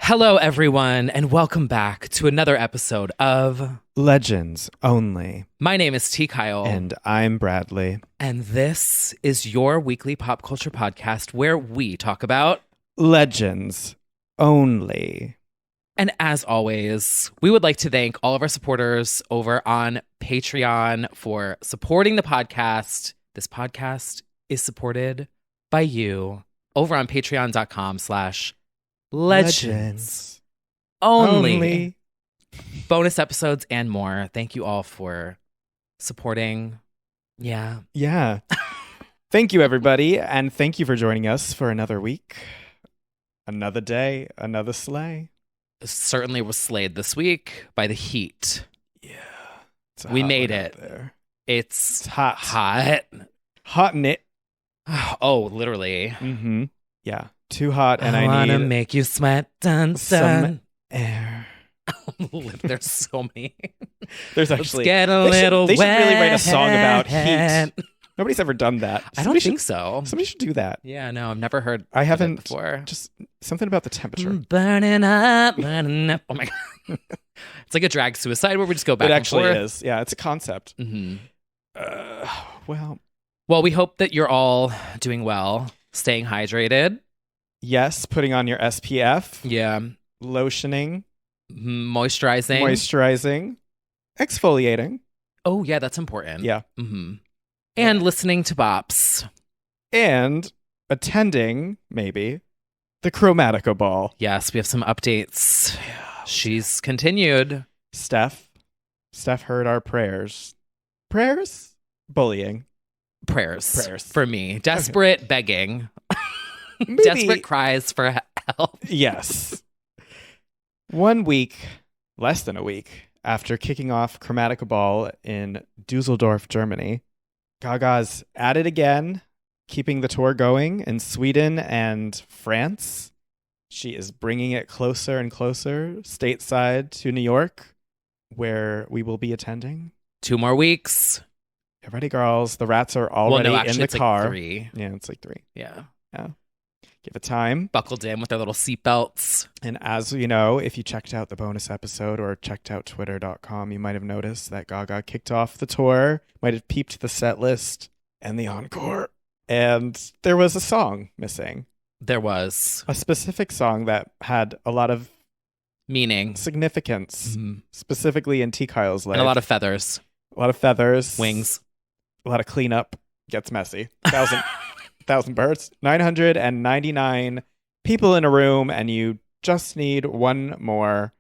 Hello, everyone, and welcome back to another episode of Legends Only. My name is T. Kyle. And I'm Bradley. And this is your weekly pop culture podcast where we talk about Legends Only. And as always, we would like to thank all of our supporters over on Patreon for supporting the podcast. This podcast is supported by you over on patreon.com/legends only. Bonus episodes and more. Thank you all for supporting. Yeah. Thank you, everybody. And thank you for joining us for another week. Another day, another sleigh. Certainly was slayed this week by the heat. Yeah. We made it. It's hot. Hot in it. Oh, literally. Mm-hmm. Yeah. Too hot, and I wanna need make you sweat, some air. There's so many. There's Let's actually get a little they should really write a wet. song about heat. Nobody's ever done that. I don't think so. Somebody should do that. Yeah, no, I've never heard. I haven't before. Just something about the temperature. Burning up. Oh my god! It's like a drag suicide where we just go back. It actually and forth. is. Yeah, it's a concept. Mm-hmm. Well, we hope that you're all doing well, staying hydrated. Yes, putting on your SPF. Yeah. Lotioning. Moisturizing. Exfoliating. Oh, yeah, that's important. Yeah. Mm-hmm. And listening to bops. And attending, maybe, the Chromatica Ball. Yes, we have some updates. Yeah. She's continued. Steph heard our prayers. Prayers? Bullying. Prayers. For me. Desperate begging. Desperate cries for help. Yes. 1 week, less than a week, after kicking off Chromatica Ball in Dusseldorf, Germany, Gaga's at it again, keeping the tour going in Sweden and France. She is bringing it closer and closer, stateside to New York, where we will be attending. 2 more weeks. Get ready, girls. The rats are already in the car. Like 3. Yeah, it's like 3. Yeah. Give it time. Buckled in with their little seatbelts. And as you know, if you checked out the bonus episode or checked out twitter.com, you might have noticed that Gaga kicked off the tour, might have peeped the set list and the encore. And there was a song missing. There was. A specific song that had a lot of meaning, significance, specifically in T. Kyle's life. And a lot of feathers. Wings. A lot of cleanup. Gets messy. 1,000 birds. 999 people in a room, and you just need one more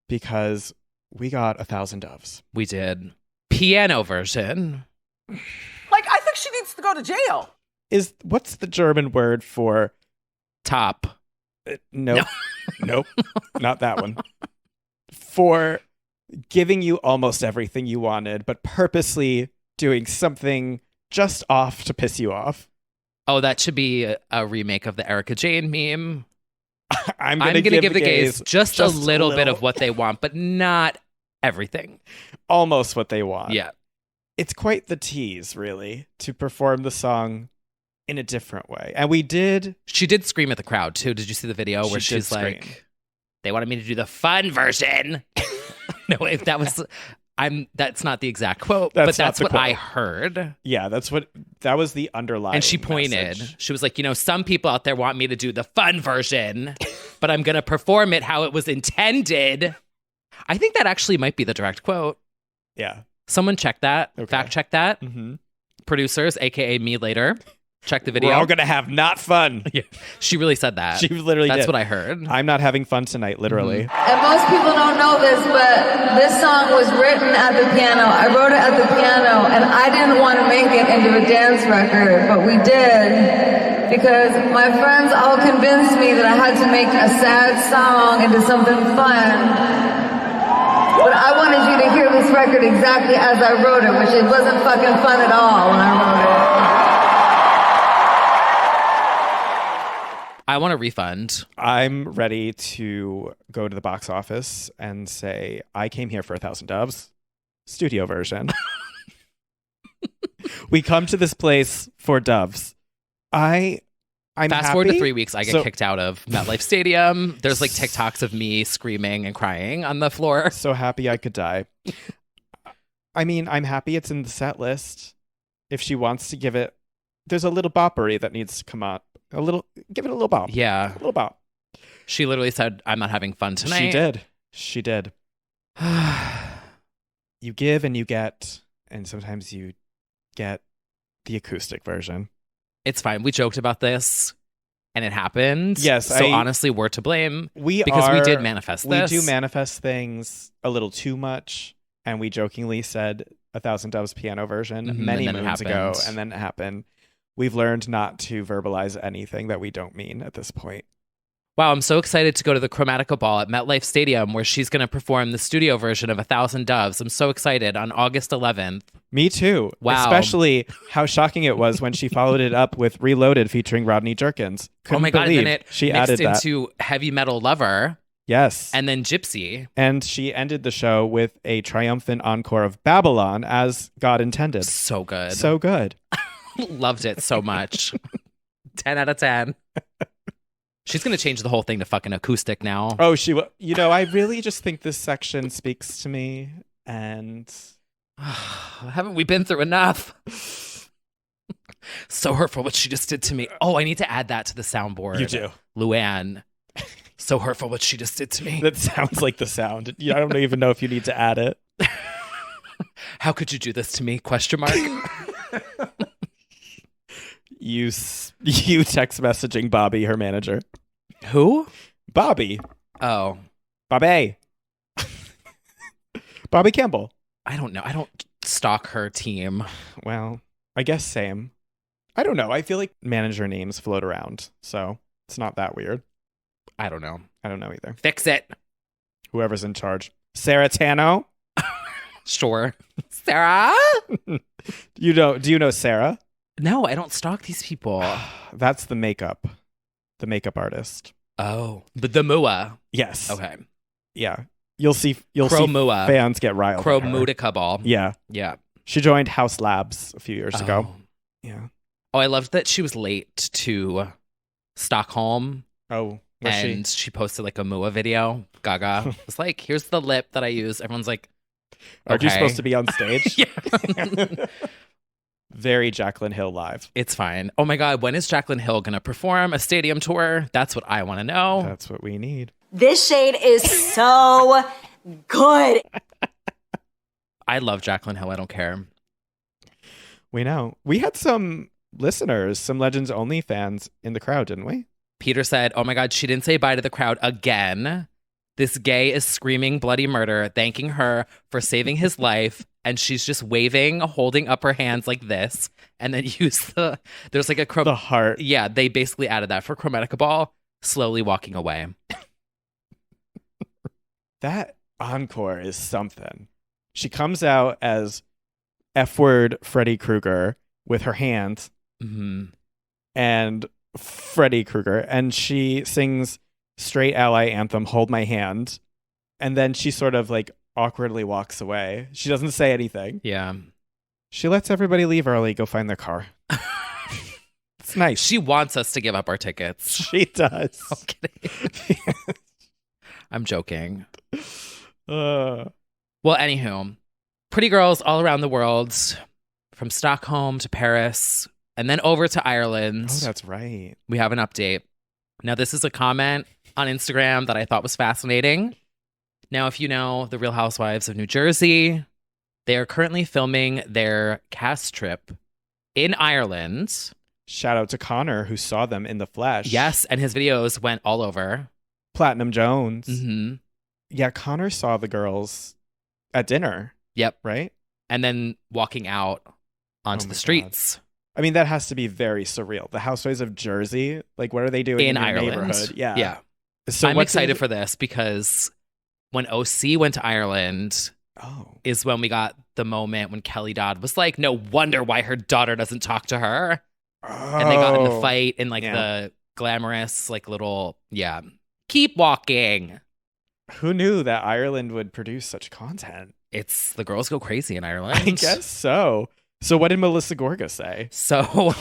because we got 1,000 doves. We did. Piano version. I think she needs to go to jail. What's the German word for top? Nope. Nope. Not that one. For giving you almost everything you wanted, but purposely doing something just off to piss you off. Oh, that should be a remake of the Erica Jane meme. I'm gonna give the gays just a little bit of what they want, but not everything. Almost what they want. Yeah. It's quite the tease, really, to perform the song in a different way. And we did. She did scream at the crowd, too. Did you see the video where she's like, they wanted me to do the fun version? No, if that was... That's not the exact quote, but that's what I heard. Yeah, that was the underlying And she pointed. Message. She was like, some people out there want me to do the fun version, but I'm going to perform it how it was intended. I think that actually might be the direct quote. Yeah. Someone check that. Okay. Fact check that. Mm-hmm. Producers, aka me later. Check the video. We're all going to have not fun. Yeah. She really said that. She literally That's did. what I heard. I'm not having fun tonight, literally. And most people don't know this, but this song was written at the piano. I wrote it at the piano, and I didn't want to make it into a dance record, but we did because my friends all convinced me that I had to make a sad song into something fun. But I wanted you to hear this record exactly as I wrote it, which it wasn't fucking fun at all when I wrote it. I want a refund. I'm ready to go to the box office and say, I came here for 1,000 doves. Studio version. We come to this place for doves. I I'm Fast happy. forward to 3 weeks, I get So- kicked out of MetLife Stadium. There's like TikToks of me screaming and crying on the floor. So happy I could die. I mean, I'm happy it's in the set list. If she wants to give it, there's a little boppery that needs to come up. Give it a little bop. Yeah. A little bop. She literally said, I'm not having fun tonight. She did. You give and you get, and sometimes you get the acoustic version. It's fine. We joked about this and it happened. Yes, So honestly, we're to blame We did manifest this. We do manifest things a little too much, and we jokingly said 1,000 Doves piano version Mhm, many and then it moons ago, happened. and then it happened. We've learned not to verbalize anything that we don't mean at this point. Wow, I'm so excited to go to the Chromatica Ball at MetLife Stadium where she's going to perform the studio version of 1,000 Doves. I'm so excited on August 11th. Me too. Wow. Especially how shocking it was when she followed it up with Reloaded featuring Rodney Jerkins. Oh my God, and believe then it she mixed added that. into Heavy Metal Lover Yes. and then Gypsy. And she ended the show with a triumphant encore of Babylon as God intended. So good. So good. Loved it so much. 10 out of 10. She's going to change the whole thing to fucking acoustic now. Oh, I really just think this section speaks to me, and Haven't we been through enough? So hurtful what she just did to me. Oh, I need to add that to the soundboard. You do. Luann. So hurtful what she just did to me. That sounds like the sound. I don't even know if you need to add it. How could you do this to me? Question mark. You text messaging Bobby, her manager. Who? Bobby. Oh, Bobby. Bobby Campbell. I don't know. I don't stalk her team. Well, I guess same. I don't know. I feel like manager names float around, so it's not that weird. I don't know. I don't know either. Fix it. Whoever's in charge. Sarah Tano. Sure. Sarah? Do you know Sarah? No, I don't stalk these people. That's the makeup artist. Oh, but the Mua. Yes. Okay. Yeah. You'll see Chromua. fans get riled. at her. Chromatica Ball. Yeah. Yeah. She joined House Labs a few years ago. Oh. Yeah. Oh, I loved that she was late to Stockholm. Oh, was And she? she posted like a Mua video. Gaga was like, here's the lip that I use. Everyone's like, Aren't you okay. supposed to be on stage? Yeah. Very Jaclyn Hill live. It's fine. Oh my God, when is Jaclyn Hill going to perform a stadium tour? That's what I want to know. That's what we need. This shade is so good. I love Jaclyn Hill. I don't care. We know. We had some listeners, some Legends Only fans in the crowd, didn't we? Peter said, oh my God, she didn't say bye to the crowd again. This gay is screaming bloody murder, thanking her for saving his life. And she's just waving, holding up her hands like this. And then there's like The heart. Yeah, they basically added that for Chromatica Ball, slowly walking away. That encore is something. She comes out as F-word Freddy Krueger with her hands Mm-hmm. and Freddy Krueger, and she sings Straight Ally Anthem, Hold My Hand, and then she sort of like awkwardly walks away. She doesn't say anything. Yeah. She lets everybody leave early, go find their car. It's nice. She wants us to give up our tickets. She does. I'm kidding. I'm joking. Well, anywho, pretty girls all around the world, from Stockholm to Paris, and then over to Ireland. Oh, that's right. We have an update. Now, this is a comment on Instagram that I thought was fascinating. Now, if you know the Real Housewives of New Jersey, they are currently filming their cast trip in Ireland. Shout out to Connor, who saw them in the flesh. Yes, and his videos went all over. Platinum Jones. Mm-hmm. Yeah, Connor saw the girls at dinner. Yep. Right? And then walking out onto Oh my the streets. I mean, that has to be very surreal. The Housewives of Jersey, like, what are they doing in your Ireland. neighborhood? Yeah. Yeah. So I'm what's excited for this because when OC went to Ireland is when we got the moment when Kelly Dodd was like, no wonder why her daughter doesn't talk to her. And they got in the fight in like the glamorous, like little, keep walking. Who knew that Ireland would produce such content? It's the girls go crazy in Ireland. I guess so. So what did Melissa Gorga say? So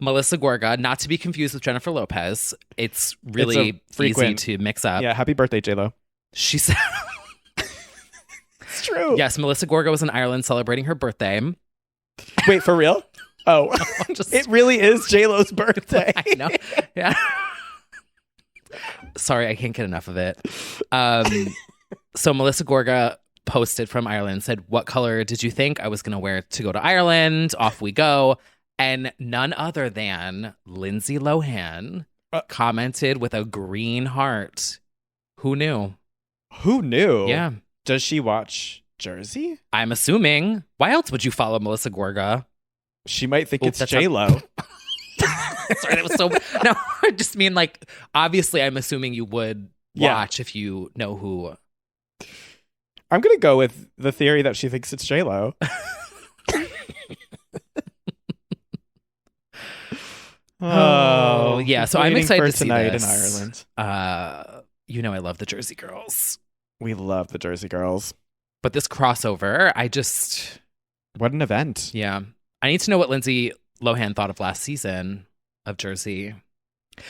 Melissa Gorga, not to be confused with Jennifer Lopez. It's really easy to mix up. Yeah, happy birthday, J-Lo. She said... It's true. Yes, Melissa Gorga was in Ireland celebrating her birthday. Wait, for real? Oh, it really is J-Lo's birthday. I know. Yeah. Sorry, I can't get enough of it. So Melissa Gorga posted from Ireland, said, "What color did you think I was going to wear to go to Ireland? Off we go." And none other than Lindsay Lohan commented with a green heart. Who knew? Who knew? Yeah. Does she watch Jersey? I'm assuming. Why else would you follow Melissa Gorga? She might think it's J-Lo. Sorry, that was so... No, I just mean, like, obviously I'm assuming you would watch if you know who... I'm going to go with the theory that she thinks it's J-Lo. Oh, yeah. So I'm excited to see tonight this. In Ireland. You know I love the Jersey Girls. We love the Jersey Girls. But this crossover, I just... What an event. Yeah. I need to know what Lindsay Lohan thought of last season of Jersey.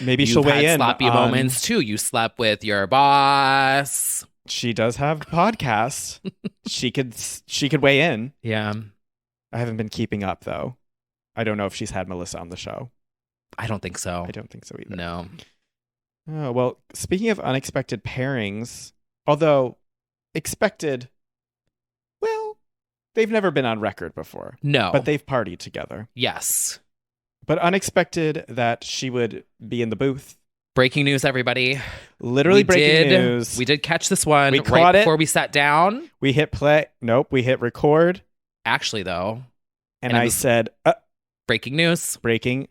Maybe she'll weigh in. Sloppy moments too. You slept with your boss. She does have podcasts. she could weigh in. Yeah. I haven't been keeping up though. I don't know if she's had Melissa on the show. I don't think so. I don't think so either. No. Oh, well, speaking of unexpected pairings, although expected, well, they've never been on record before. No. But they've partied together. Yes. But unexpected that she would be in the booth. Breaking news, everybody. Literally breaking news. We did catch this one right before we sat down. We hit play. Nope, we hit record. Actually, though. And I said... breaking news. Breaking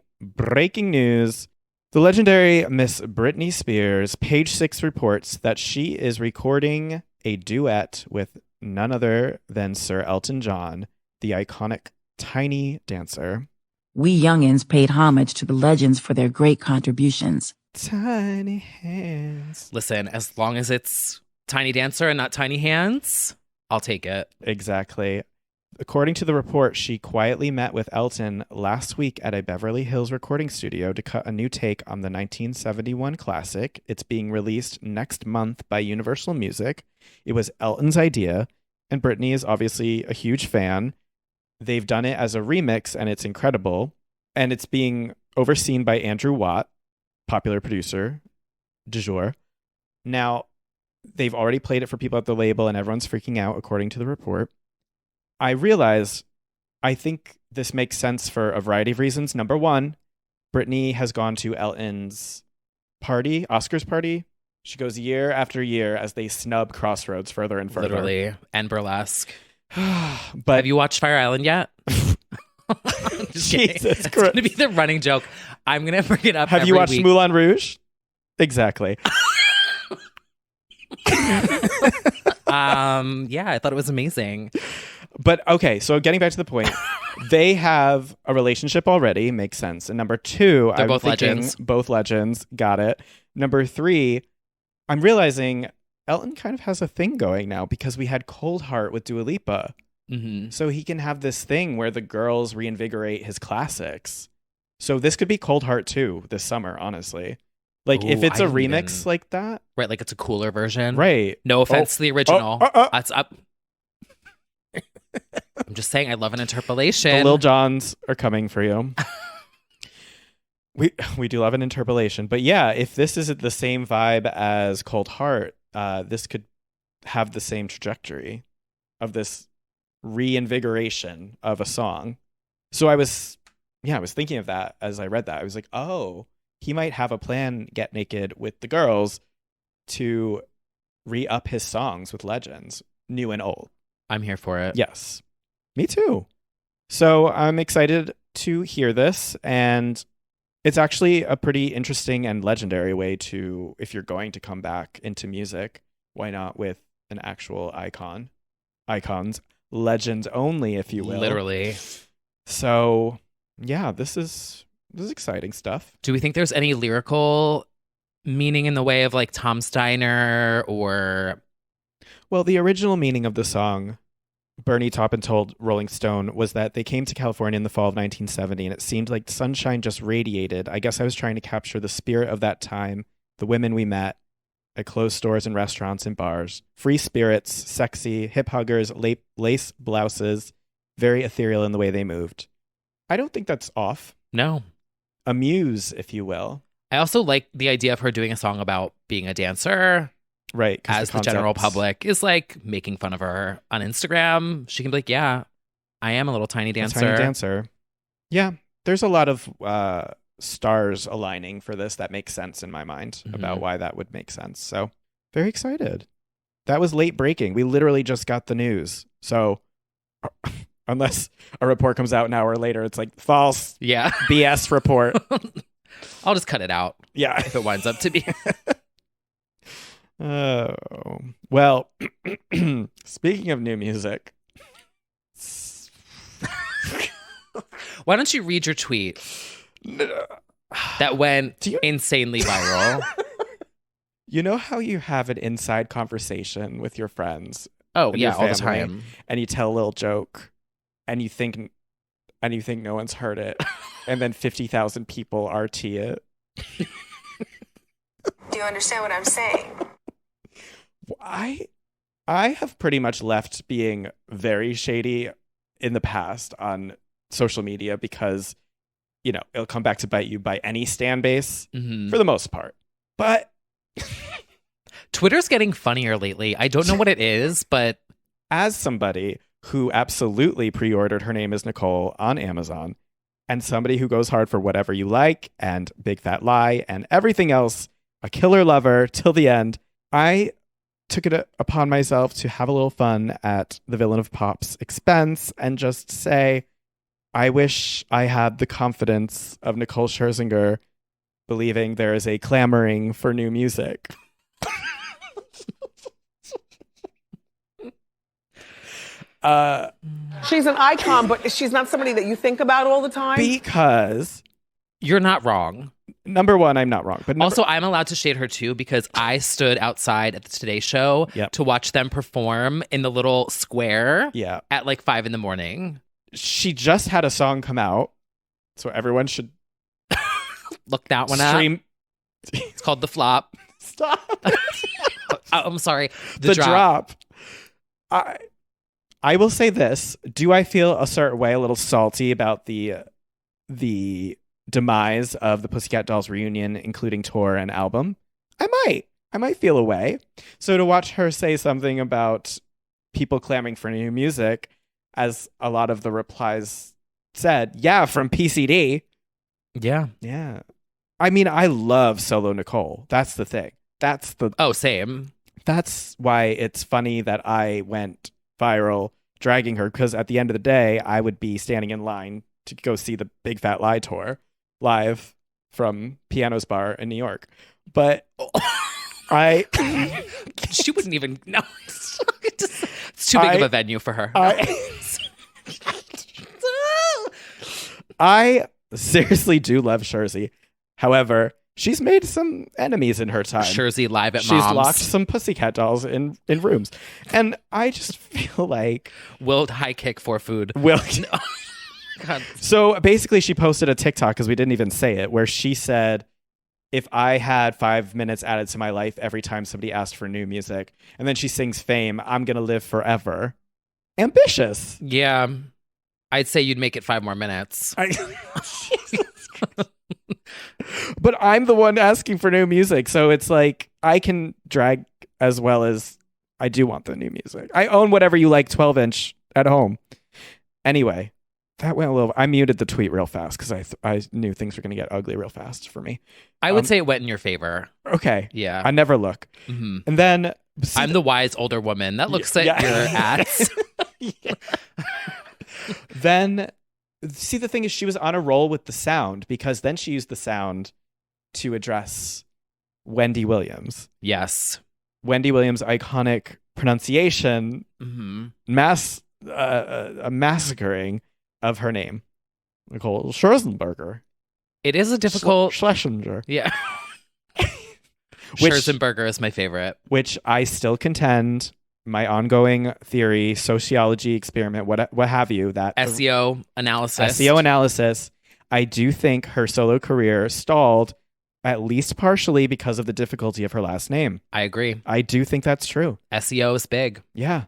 news. The legendary Miss Britney Spears, Page 6 reports that she is recording a duet with none other than Sir Elton John, the iconic tiny dancer. We youngins paid homage to the legends for their great contributions. Tiny hands. Listen, as long as it's Tiny Dancer and not Tiny Hands, I'll take it. Exactly. According to the report, she quietly met with Elton last week at a Beverly Hills recording studio to cut a new take on the 1971 classic. It's being released next month by Universal Music. It was Elton's idea, and Britney is obviously a huge fan. They've done it as a remix, and it's incredible. And it's being overseen by Andrew Watt, popular producer du jour. Now, they've already played it for people at the label, and everyone's freaking out, according to the report. I realize I think this makes sense for a variety of reasons. Number one, Britney has gone to Elton's party, Oscars party. She goes year after year as they snub Crossroads further and further. Literally. And Burlesque. But have you watched Fire Island yet? Jesus Christ. It's going to be the running joke. I'm going to bring it up Have you watched week. Moulin Rouge? Exactly. Yeah, I thought it was amazing. But okay, so getting back to the point, they have a relationship already, makes sense. And number two, they're I'm both thinking legends. Both legends, got it. Number three, I'm realizing Elton kind of has a thing going now because we had Cold Heart with Dua Lipa. Mm-hmm. So he can have this thing where the girls reinvigorate his classics. So this could be Cold Heart 2 this summer, honestly. Like, if it's a remix like that. Right, like it's a cooler version. Right. No offense to the original. That's up. I'm just saying, I love an interpolation. The Lil Johns are coming for you. We do love an interpolation. But yeah, if this is the same vibe as Cold Heart, this could have the same trajectory of this reinvigoration of a song. So I was thinking of that as I read that. I was like, oh, he might have a plan, Get Naked with the girls, to re-up his songs with legends, new and old. I'm here for it. Yes, me too. So I'm excited to hear this, and it's actually a pretty interesting and legendary way to, if you're going to come back into music, why not with an actual icons, legends only, if you will. Literally. So yeah, this is exciting stuff. Do we think there's any lyrical meaning in the way of like Tom Steiner or... Well, the original meaning of the song Bernie Taupin told Rolling Stone was that they came to California in the fall of 1970, and it seemed like sunshine just radiated. I guess I was trying to capture the spirit of that time, the women we met at closed stores and restaurants and bars. Free spirits, sexy, hip huggers, lace blouses, very ethereal in the way they moved. I don't think that's off. No. A muse, if you will. I also like the idea of her doing a song about being a dancer. Right. As the general public is like making fun of her on Instagram. She can be like, yeah, I am a little tiny dancer. A tiny dancer. Yeah. There's a lot of stars aligning for this that makes sense in my mind about why that would make sense. So very excited. That was late breaking. We literally just got the news. So unless a report comes out an hour later, it's like false. Yeah. BS report. I'll just cut it out. Yeah. If it winds up to be. Oh, well, speaking of new music. Why don't you read your tweet that went insanely viral? You know how you have an inside conversation with your friends? Oh, and yeah, your all the family, time. And you tell a little joke and you think no one's heard it. And then 50,000 people RT it. Do you understand what I'm saying? I have pretty much left being very shady in the past on social media because, you know, it'll come back to bite you by any stan base for the most part. But Twitter's getting funnier lately. I don't know what it is, but as somebody who absolutely pre-ordered Her Name is Nicole on Amazon and somebody who goes hard for Whatever You Like and Big Fat Lie and everything else, a killer lover till the end, I took it upon myself to have a little fun at the Villain of Pop's expense and just say, I wish I had the confidence of Nicole Scherzinger believing there is a clamoring for new music. She's an icon, but she's not somebody that you think about all the time. Because you're not wrong. Number one, I'm not wrong. But also, I'm allowed to shade her too because I stood outside at the Today Show to watch them perform in the little square at like 5 a.m. She just had a song come out, so everyone should look that one up. It's called The Flop. Stop. I'm sorry. The drop. I will say this. Do I feel a certain way, a little salty about the demise of the Pussycat Dolls reunion, including tour and album? I might feel a way. So to watch her say something about people clamoring for new music, as a lot of the replies said, yeah, from PCD. Yeah. Yeah. I mean, I love solo Nicole. That's the thing. Oh, same. That's why it's funny that I went viral dragging her, because at the end of the day, I would be standing in line to go see the Big Fat Lie tour live from Piano's Bar in New York. But she wouldn't even know. It's too big of a venue for her. I seriously do love Scherzy. However, she's made some enemies in her time. Scherzy live at She's Mom's. locked some Pussycat Dolls in rooms. And I just feel like... Will high kick for food. Will... No. God. So basically she posted a TikTok, because we didn't even say it, where she said, if I had 5 minutes added to my life every time somebody asked for new music, and then she sings Fame, I'm going to live forever. Ambitious. Yeah. I'd say you'd make it 5 more minutes. But I'm the one asking for new music. So it's like, I can drag as well as I do want the new music. I own Whatever You Like 12-inch at home. Anyway, that went a little... I muted the tweet real fast because I knew things were going to get ugly real fast for me. I would say it went in your favor. Okay. Yeah. I never look. Mm-hmm. And then... I'm the wise older woman that looks at your ads. Then... See, the thing is, she was on a roll with the sound, because then she used the sound to address Wendy Williams. Yes. Wendy Williams' iconic pronunciation, a massacring of her name. Nicole Scherzinger. It is a difficult... Schlesinger. Yeah. Scherzenberger is my favorite. Which I still contend my ongoing theory, sociology experiment, what have you, that SEO analysis. SEO analysis, I do think her solo career stalled at least partially because of the difficulty of her last name. I agree. I do think that's true. SEO is big. Yeah.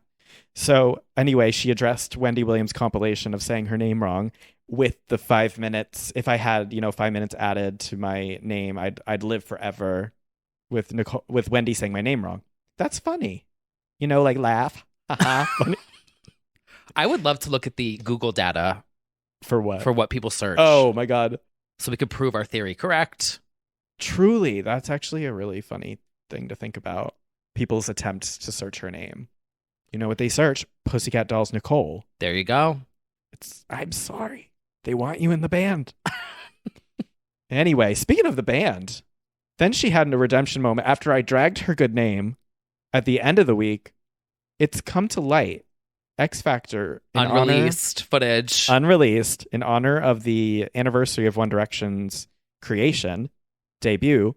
So anyway, she addressed Wendy Williams' compilation of saying her name wrong with the 5 minutes. If I had, 5 minutes added to my name, I'd live forever with Wendy saying my name wrong. That's funny. Like laugh. Funny. I would love to look at the Google data. For what? For what people search. Oh my God. So we could prove our theory correct. Truly, that's actually a really funny thing to think about. People's attempts to search her name. You know what they search? Pussycat Dolls Nicole. There you go. I'm sorry. They want you in the band. Anyway, speaking of the band, then she had a redemption moment after I dragged her good name at the end of the week. It's come to light. X Factor. Unreleased footage. Unreleased in honor of the anniversary of One Direction's creation, debut.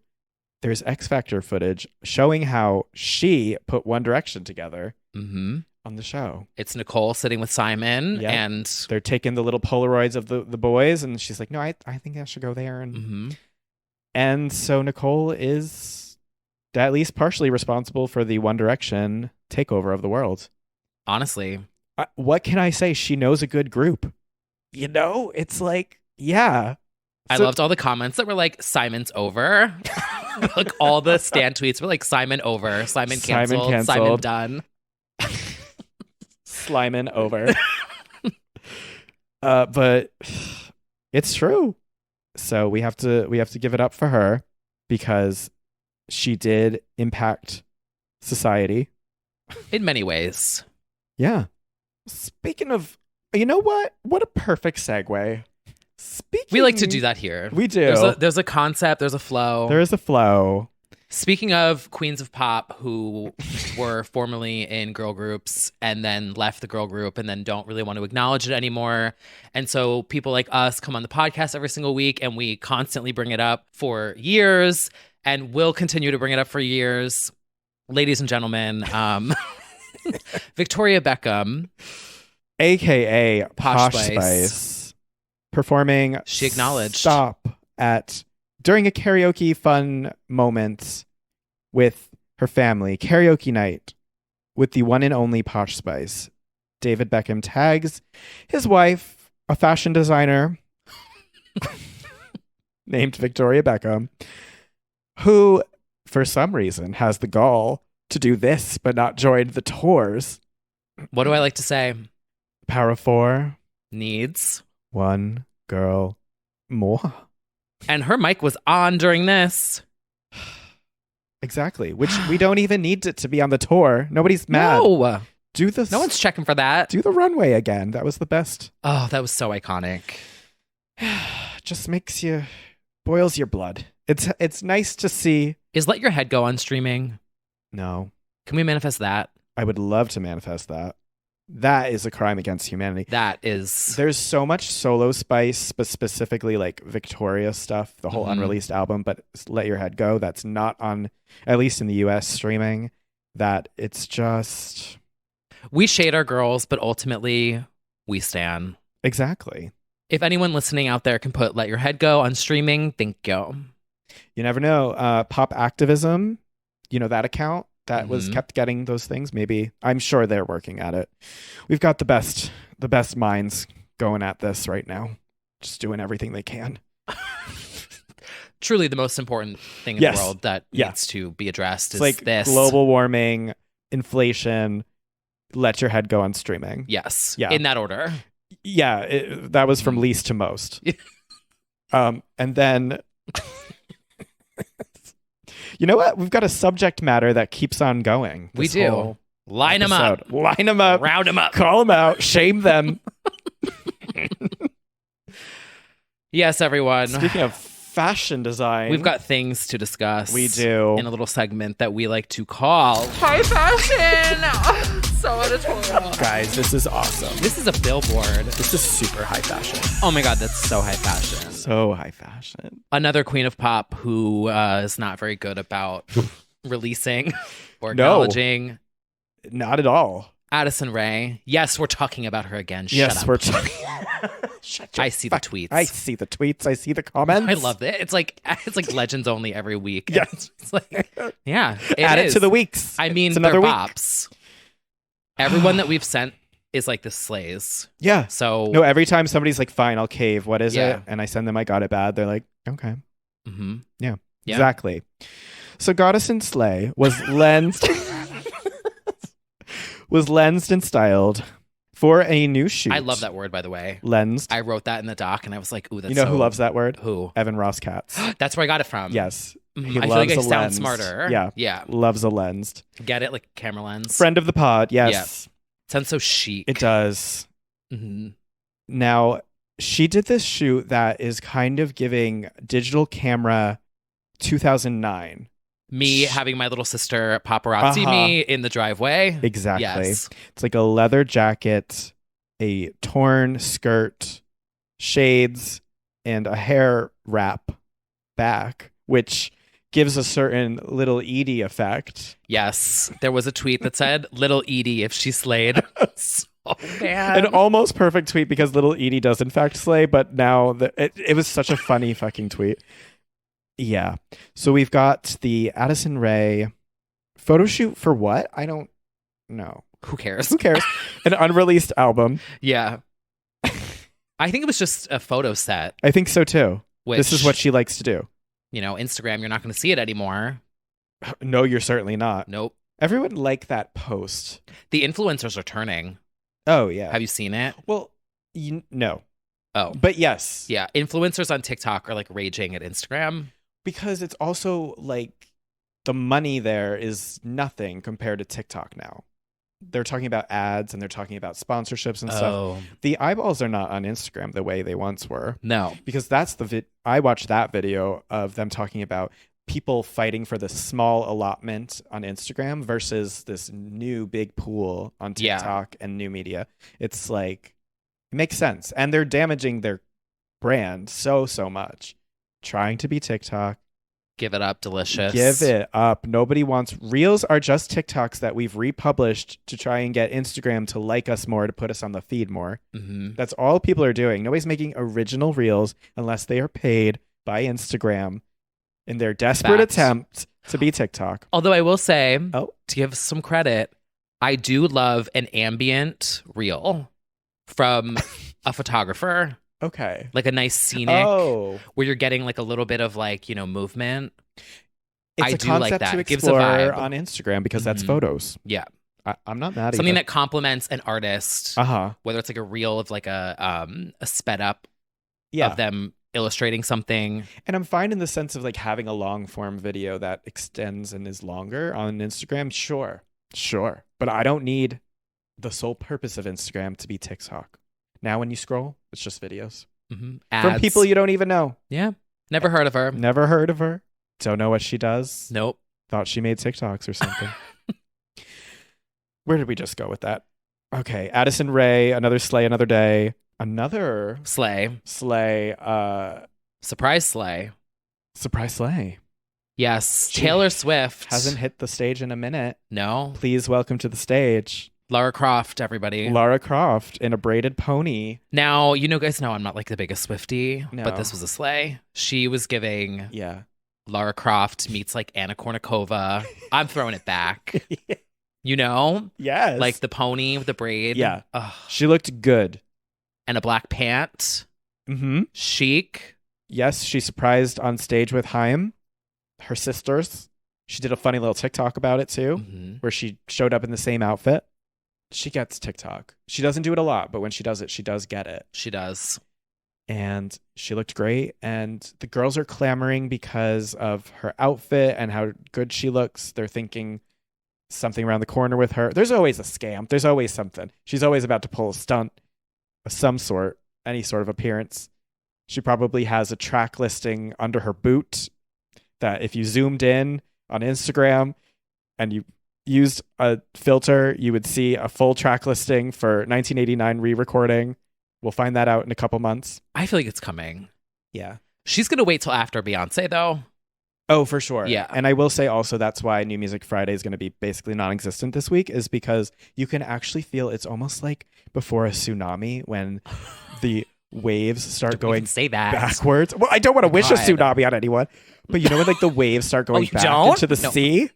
There's X Factor footage showing how she put One Direction together on the show. It's Nicole sitting with Simon, and they're taking the little Polaroids of the boys, and she's like, no, I think I should go there. And so Nicole is at least partially responsible for the One Direction takeover of the world. Honestly. What can I say? She knows a good group. It's like, yeah. I loved all the comments that were like, Simon's over. Like all the stan tweets were like, Simon over, Simon canceled, Simon done. Slimin over. But it's true. So we have to give it up for her because she did impact society. In many ways. Yeah. Speaking of, you know what? What a perfect segue. We like to do that here. We do. There's a concept. There's a flow. There is a flow. Speaking of queens of pop who were formerly in girl groups and then left the girl group and then don't really want to acknowledge it anymore. And so people like us come on the podcast every single week and we constantly bring it up for years and will continue to bring it up for years. Ladies and gentlemen, Victoria Beckham, aka Posh Spice, performing She acknowledged Stop during a karaoke fun moment with her family, karaoke night with the one and only Posh Spice. David Beckham tags his wife, a fashion designer named Victoria Beckham, who for some reason has the gall to do this but not join the tours. What do I like to say? Power of four needs one girl more. And her mic was on during this. Exactly. Which we don't even need it to be on the tour. Nobody's mad. No. No one's checking for that. Do the runway again. That was the best. Oh, that was so iconic. Just boils your blood. It's nice to see. Is Let Your Head Go on streaming? No. Can we manifest that? I would love to manifest that. That is a crime against humanity. That is. There's so much solo Spice, but specifically like Victoria stuff, the whole unreleased album, but Let Your Head Go, that's not on, at least in the US streaming, that it's just. We shade our girls, but ultimately we stan. Exactly. If anyone listening out there can put Let Your Head Go on streaming, thank you. You never know. Pop Activism, that account that was kept getting those things. Maybe I'm sure they're working at it. We've got the best minds going at this right now, just doing everything they can. Truly, the most important thing in the world that needs to be addressed is like this: global warming, inflation. Let Your Head Go on streaming. Yes, in that order. Yeah, that was from least to most. And then. You know what? We've got a subject matter that keeps on going. We do. Line them up. Line them up. Round them up. Call them out. Shame them. Yes, everyone. Speaking of fashion design, we've got things to discuss. We do. In a little segment that we like to call High Fashion. So editorial. Guys, this is awesome. This is a billboard. This is super high fashion. Oh my God, that's so high fashion. So high fashion. Another queen of pop who is not very good about releasing or acknowledging Not at all. Addison Ray. Yes, we're talking about her again. Shut Yes, up. we're talking. I see the tweets. I see the tweets. I see the comments. I love it. It's like Legends only every week. Yeah. It's like, yeah. Add it to the weeks. I mean, It's they're another week. bops. Everyone that we've sent is like the slays. Yeah. So No, every time somebody's like, fine, I'll cave. What is Yeah. it? And I send them, I got it bad. They're like, okay. mhm. Yeah. Yeah. Exactly. So Goddess and Slay was lensed and styled for a new shoot. I love that word, by the way. Lensed. I wrote that in the doc, and I was like, "Ooh, that's You know so... who loves that word? Who? Evan Ross Katz. That's where I got it from. Yes. Mhm. He I feel loves like I a sound lensed. smarter. Yeah. Yeah. Loves a lensed. Get it? Like camera lens. Friend of the pod. Yes. Sounds so chic. It does. hmm Now, she did this shoot that is kind of giving digital camera 2009. Me having my little sister paparazzi Uh-huh. me in the driveway. Exactly. Yes. It's like a leather jacket, a torn skirt, shades, and a hair wrap back, which gives a certain Little Edie effect. Yes. There was a tweet that said, "Little Edie if she slayed." So bad. An almost perfect tweet because Little Edie does in fact slay, but now it was such a funny fucking tweet. Yeah. So we've got the Addison Rae photo shoot for what? I don't know. Who cares? Who cares? An unreleased album. Yeah. I think it was just a photo set. I think so too. Which, This is what she likes to do. you know, Instagram, you're not going to see it anymore. No, you're certainly not. Nope. Everyone liked that post. The influencers are turning. Oh, yeah. Have you seen it? Well, no. Oh. But yes. Yeah. Influencers on TikTok are like raging at Instagram. Because it's also like the money there is nothing compared to TikTok now. They're talking about ads and they're talking about sponsorships and stuff. Oh. The eyeballs are not on Instagram the way they once were. No. Because that's I watched that video of them talking about people fighting for the small allotment on Instagram versus this new big pool on TikTok and new media. It's like, it makes sense. And they're damaging their brand so much. Trying to be TikTok. Give it up, delicious. Give it up. Nobody wants... Reels are just TikToks that we've republished to try and get Instagram to like us more, to put us on the feed more. Mm-hmm. That's all people are doing. Nobody's making original Reels unless they are paid by Instagram in their desperate attempt to be TikTok. Although I will say, Oh. to give some credit, I do love an ambient reel from a photographer. Okay. Like a nice scenic Oh. where you're getting like a little bit of like, you know, movement. It's I a do like concept that. to It gives a explore vibe. on Instagram because that's Mhm. photos. Yeah. I'm not mad at Something either. that complements an artist, Uh-huh. whether it's like a reel of like a sped up Yeah. of them illustrating something. And I'm fine in the sense of like having a long form video that extends and is longer on Instagram. Sure. But I don't need the sole purpose of Instagram to be TikTok. Now when you scroll, it's just videos. Mm-hmm. From people you don't even know. Yeah. Never heard of her. Never heard of her. Don't know what she does. Nope. Thought she made TikToks or something. Where did we just go with that? Okay. Addison Rae, another slay, another day. Another Slay. slay. Surprise slay. Surprise slay. Yes. She Taylor Swift. Hasn't hit the stage in a minute. No. Please welcome to the stage Lara Croft, everybody. Lara Croft in a braided pony. Now, you know, guys know I'm not like the biggest Swiftie, No. but this was a slay. She was giving Yeah. Lara Croft meets like Anna Kournikova. I'm throwing it back. You know? Yes. Like the pony with the braid. Yeah. Ugh. She looked good. And a black pant. Mm-hmm. Chic. Yes, she surprised on stage with HAIM, her sisters. She did a funny little TikTok about it too, Mhm. where she showed up in the same outfit. She gets TikTok. She doesn't do it a lot, but when she does it, she does get it. She does. And she looked great. And the girls are clamoring because of her outfit and how good she looks. They're thinking something around the corner with her. There's always a scam. There's always something. She's always about to pull a stunt of some sort, any sort of appearance. She probably has a track listing under her boot that if you zoomed in on Instagram and you used a filter, you would see a full track listing for 1989 re-recording. We'll find that out in a couple months. I feel like it's coming. Yeah. She's going to wait till after Beyonce, though. Oh, for sure. Yeah. And I will say also that's why New Music Friday is going to be basically non-existent this week, is because you can actually feel it's almost like before a tsunami when the waves start Don't even going say that. backwards. Well, I don't want to wish a God. tsunami on anyone, but you know when like the waves start going you back don't? into the No. sea?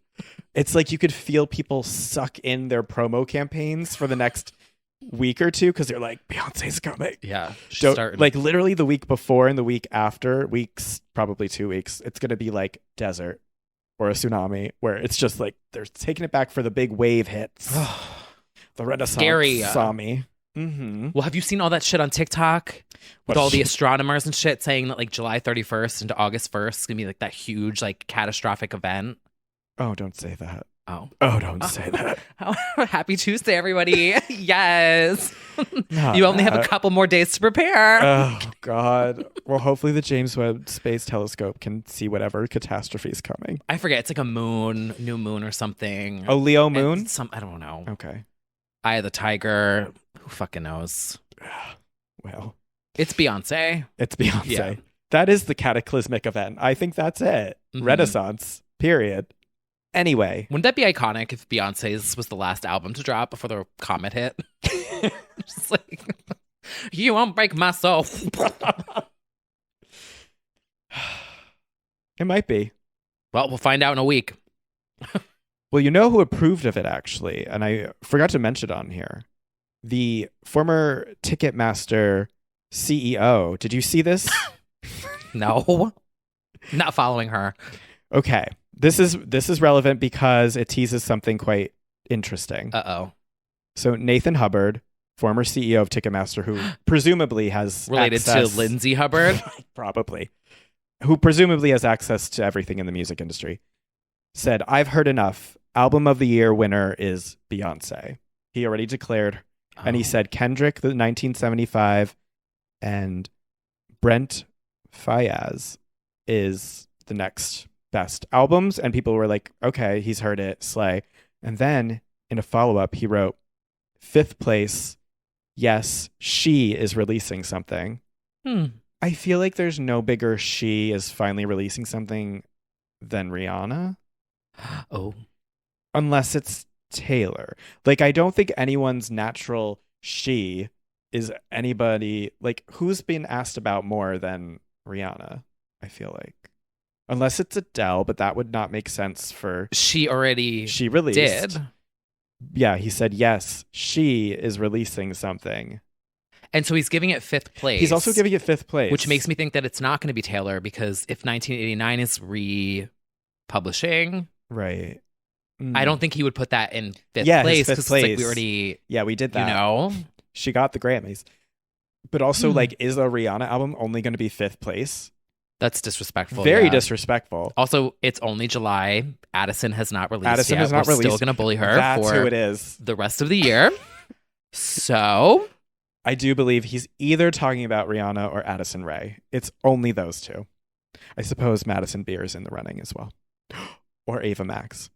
It's like you could feel people suck in their promo campaigns for the next week or two because they're like, Beyonce's coming. Yeah. Like literally the week before and the week after, weeks, probably 2 weeks, it's going to be like desert or a tsunami where it's just like they're taking it back for the big wave hits. The Renaissance Scary. saw me. Mm-hmm. Well, have you seen all that shit on TikTok with all the astronomers and shit saying that like July 31st into August 1st is going to be like that huge like catastrophic event? Oh, don't say that. Oh, don't say that. Happy Tuesday, everybody. Yes. Not You only have a that. couple more days to prepare. Oh, God. Well, hopefully the James Webb Space Telescope can see whatever catastrophe is coming. I forget. It's like a new moon or something. Oh, Leo And moon? I don't know. Okay. Eye of the Tiger. Who fucking knows? Well, It's Beyonce. it's Beyonce. Yeah. That is the cataclysmic event. I think that's it. Mhm. Renaissance, period. Anyway. Wouldn't that be iconic if Beyonce's was the last album to drop before the comet hit? Just like, you won't break my soul. It might be. Well, we'll find out in a week. Well, you know who approved of it, actually, and I forgot to mention it on here. The former Ticketmaster CEO. Did you see this? No, not following her. Okay. This is relevant because it teases something quite interesting. Uh-oh. So Nathan Hubbard, former CEO of Ticketmaster, who presumably has Related access, to Lindsay Hubbard. probably, who presumably has access to everything in the music industry, said, "I've heard enough. Album of the year winner is Beyonce." He already declared, and he said Kendrick, the 1975, and Brent Fayez is the next best albums. And people were like, okay, he's heard it, slay. And then in a follow-up, he wrote, 5th place, yes, she is releasing something. I feel like there's no bigger she is finally releasing something than Rihanna. Oh. Unless it's Taylor. Like, I don't think anyone's natural she is anybody, like, who's been asked about more than Rihanna, I feel like. Unless it's Adele, but that would not make sense for... She already She released. did. Yeah, he said, yes, she is releasing something. And so he's giving it 5th place. He's also giving it 5th place. Which makes me think that it's not going to be Taylor, because if 1989 is republishing, Right. I don't think he would put that in 5th Yeah, his place, 5th because it's like we place. already, Yeah, we did that. you know? She got the Grammys. But also, like, is a Rihanna album only going to be 5th place? That's disrespectful. Very yeah. disrespectful. Also, it's only July. Addison has not released Addison yet. has not We're released. still going to bully her That's for who it is. the rest of the year. So, I do believe he's either talking about Rihanna or Addison Ray. It's only those two. I suppose Madison Beer's in the running as well. Or Ava Max.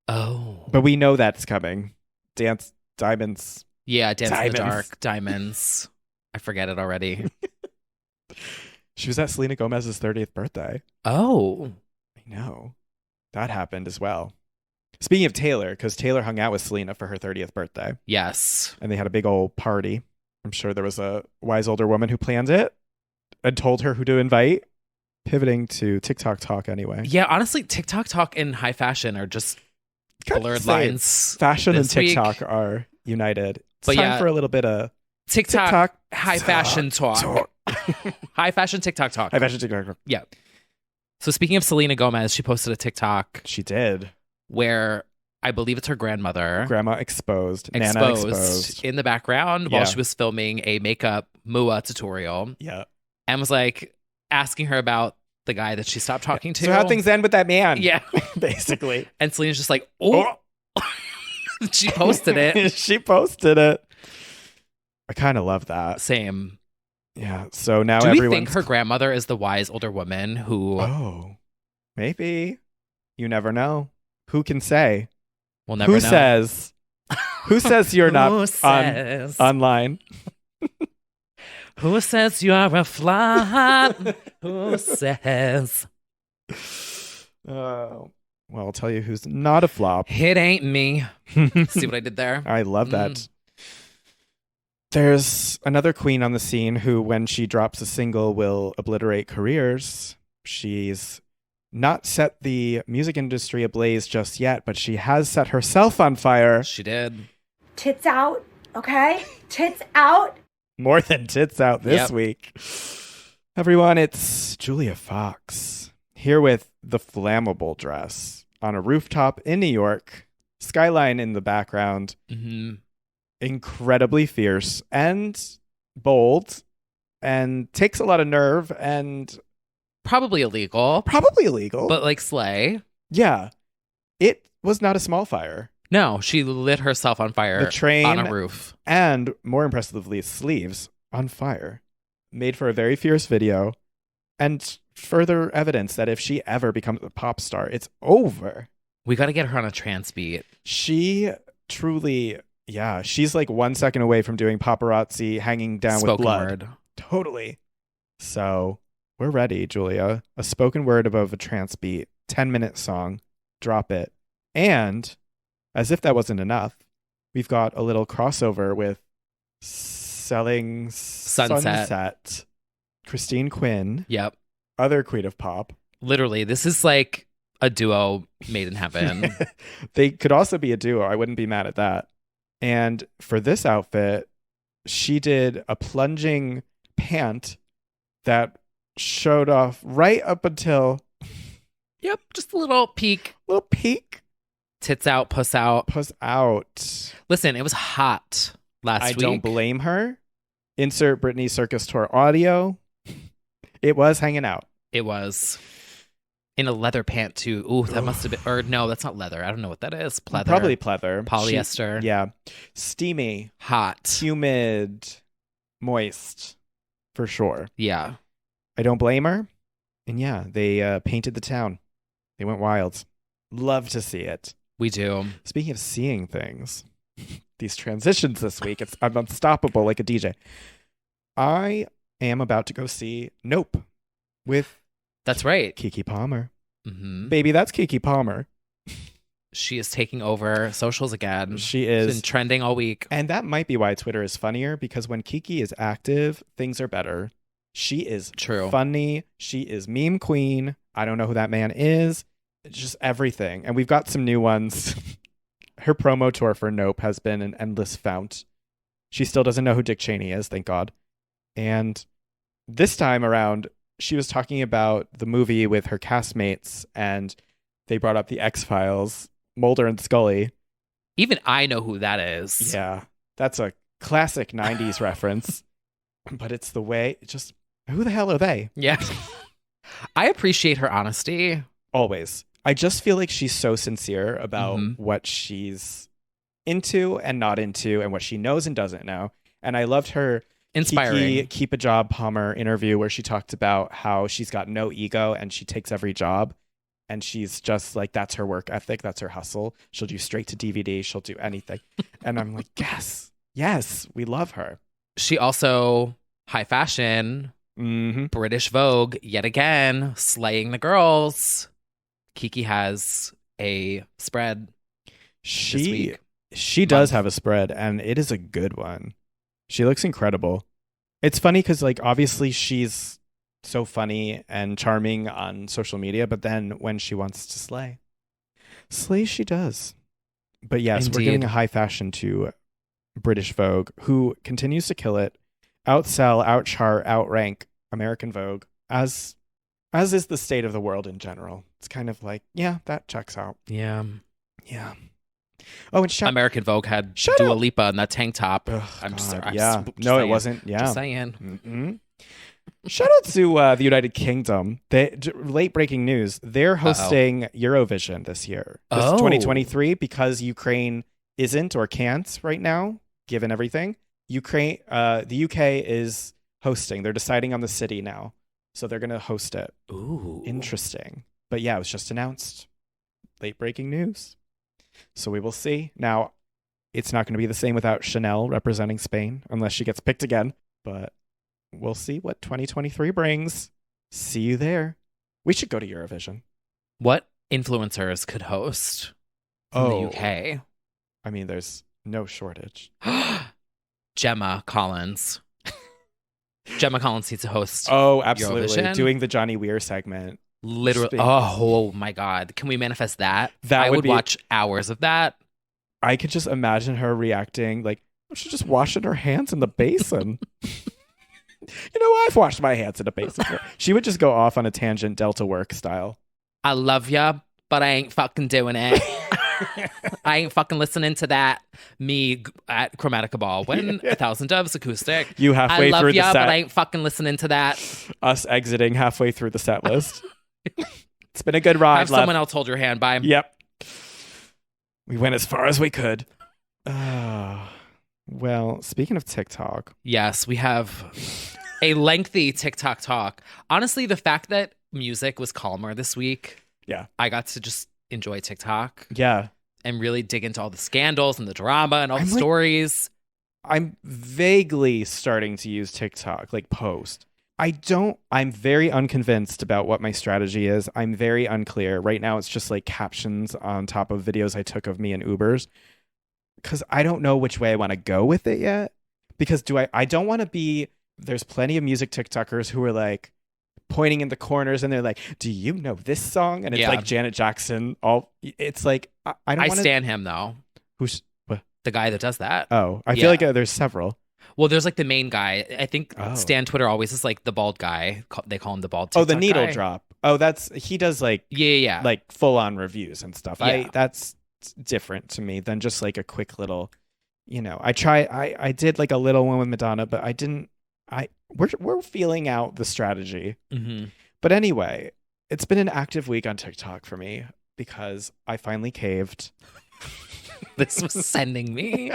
oh. But we know that's coming. Diamonds. Yeah, Dance in the Diamonds. Dark, Diamonds. I forget it already. She was at Selena Gomez's 30th birthday. Oh. I know. That happened as well. Speaking of Taylor, because Taylor hung out with Selena for her 30th birthday. Yes. And they had a big old party. I'm sure there was a wise older woman who planned it and told her who to invite. Pivoting to TikTok talk anyway. Yeah, honestly, TikTok talk and high fashion are just Kinda blurred the same. lines. Fashion and this week. TikTok are united. It's But time yeah, for a little bit of TikTok, high fashion talk. talk. High fashion TikTok talk. High fashion TikTok. Yeah. So speaking of Selena Gomez, she posted a TikTok She did. where I believe it's her grandmother Grandma exposed. Nana exposed. in the background Yeah. while she was filming a makeup MUA tutorial, Yeah. and was like asking her about the guy that she stopped talking to. So how things end with that man? Yeah. Basically. And Selena's just like, oh. She posted it. She posted it. I kind of love that. Same. Yeah. So now Do we everyone's... think her grandmother is the wise older woman who Oh, maybe. You never know. Who can say? will never Who know? says? Who says you're Who not says? online? Who says you are a fly? Who says? Well, I'll tell you who's not a flop. It ain't me. See what I did there? I love that. There's another queen on the scene who, when she drops a single, will obliterate careers. She's not set the music industry ablaze just yet, but she has set herself on fire. She did. Tits out, okay? Tits out. More than tits out this week. Everyone, it's Julia Fox here with the flammable dress on a rooftop in New York. Skyline in the background. Mm-hmm. Incredibly fierce and bold and takes a lot of nerve and Probably illegal, but like slay. Yeah, it was not a small fire. No, she lit herself on fire. The train on a roof, and more impressively, sleeves on fire. Made for a very fierce video, and further evidence that if she ever becomes a pop star, it's over. We got to get her on a trance beat. She truly. Yeah, she's like 1 second away from doing paparazzi hanging down Spoken with blood. word. Totally. So we're ready, Julia. A spoken word above a trance beat, 10-minute song. Drop it. And as if that wasn't enough, we've got a little crossover with Selling Sunset. Christine Quinn. Yep. Other queen of pop. Literally, this is like a duo made in heaven. They could also be a duo. I wouldn't be mad at that. And for this outfit, she did a plunging pant that showed off right up until... Yep, just a little peek. Little peek. Tits out, puss out. Puss out. Listen, it was hot last week. I don't blame her. Insert Britney Circus Tour audio. It was hanging out. It was. In a leather pant, too. Ooh, that must have been... Or no, that's not leather. I don't know what that is. Pleather. Probably pleather. Polyester. Yeah. Steamy. Hot. Humid. Moist. For sure. Yeah. I don't blame her. And yeah, they painted the town. They went wild. Love to see it. We do. Speaking of seeing things, these transitions this week, I'm unstoppable like a DJ. I am about to go see Nope with... That's right. Keke Palmer. Mm-hmm. Baby, that's Keke Palmer. She is taking over socials again. She is. It's been trending all week. And that might be why Twitter is funnier, because when Keke is active, things are better. She is funny. She is meme queen. I don't know who that man is. It's just everything. And we've got some new ones. Her promo tour for Nope has been an endless fount. She still doesn't know who Dick Cheney is, thank God. And this time around, she was talking about the movie with her castmates, and they brought up the X-Files, Mulder and Scully. Even I know who that is. Yeah, that's a classic 90s reference. But it's the way, just, who the hell are they? Yeah. I appreciate her honesty. Always. I just feel like she's so sincere about what she's into and not into, and what she knows and doesn't know. And I loved her inspiring Keke Keep a Job Palmer interview where she talked about how she's got no ego and she takes every job, and she's just like, that's her work ethic, that's her hustle. She'll do straight to DVD, she'll do anything. And I'm like, yes, we love her. She also high fashion, British Vogue yet again, slaying the girls. Keke has a spread. She does have a spread, and it is a good one. She looks incredible. It's funny because, like, obviously she's so funny and charming on social media, but then when she wants to slay she does. But yes, Indeed. We're giving a high fashion to British Vogue, who continues to kill it, outsell, outchart, outrank American Vogue, as is the state of the world in general. It's kind of like, yeah, that checks out. Yeah. Oh, and American Vogue had Dua Lipa in that tank top. I'm just no, it wasn't. Yeah, just saying. Shout out to the United Kingdom. Late breaking news: they're hosting Eurovision this year, 2023, because Ukraine isn't or can't right now, given everything. The UK is hosting. They're deciding on the city now, so they're going to host it. Ooh, interesting. But yeah, it was just announced. Late breaking news. So we will see. Now, it's not going to be the same without Chanel representing Spain, unless she gets picked again. But we'll see what 2023 brings. See you there. We should go to Eurovision. What influencers could host from the UK. I mean, there's no shortage. Gemma Collins. Gemma Collins needs to host. Oh, absolutely. Eurovision. Doing the Johnny Weir segment. Literally. Oh my God. Can we manifest that? I would watch hours of that. I could just imagine her reacting like, she's just washing her hands in the basin. You know, I've washed my hands in the basin. She would just go off on a tangent, Delta Work style. I love ya, but I ain't fucking doing it. I ain't fucking listening to that. Me at Chromatica Ball when 1,000 Doves acoustic. You halfway through the set. But I ain't fucking listening to that. Us exiting halfway through the set list. It's been a good ride. Have someone else hold your hand. Bye. Yep. We went as far as we could. Well, speaking of TikTok. Yes, we have a lengthy TikTok talk. Honestly, the fact that music was calmer this week. Yeah. I got to just enjoy TikTok. Yeah. And really dig into all the scandals and the drama and all the stories. I'm vaguely starting to use TikTok, like post. I'm very unconvinced about what my strategy is. I'm very unclear. Right now, it's just like captions on top of videos I took of me in Ubers. Because I don't know which way I want to go with it yet. Because I don't want to be, there's plenty of music TikTokers who are like pointing in the corners and they're like, do you know this song? And it's like Janet Jackson. It's like, I don't want to. I stan him though. Who's what? The guy that does that. Oh, I feel like there's several. Well, there's like the main guy. I think Stan Twitter always is like the bald guy. They call him the bald TikTok the needle guy. drop. he does like like full on reviews and stuff. Yeah. That's different to me than just like a quick little, I did like a little one with Madonna, but we're feeling out the strategy. Mm-hmm. But anyway, it's been an active week on TikTok for me because I finally caved. This was sending me.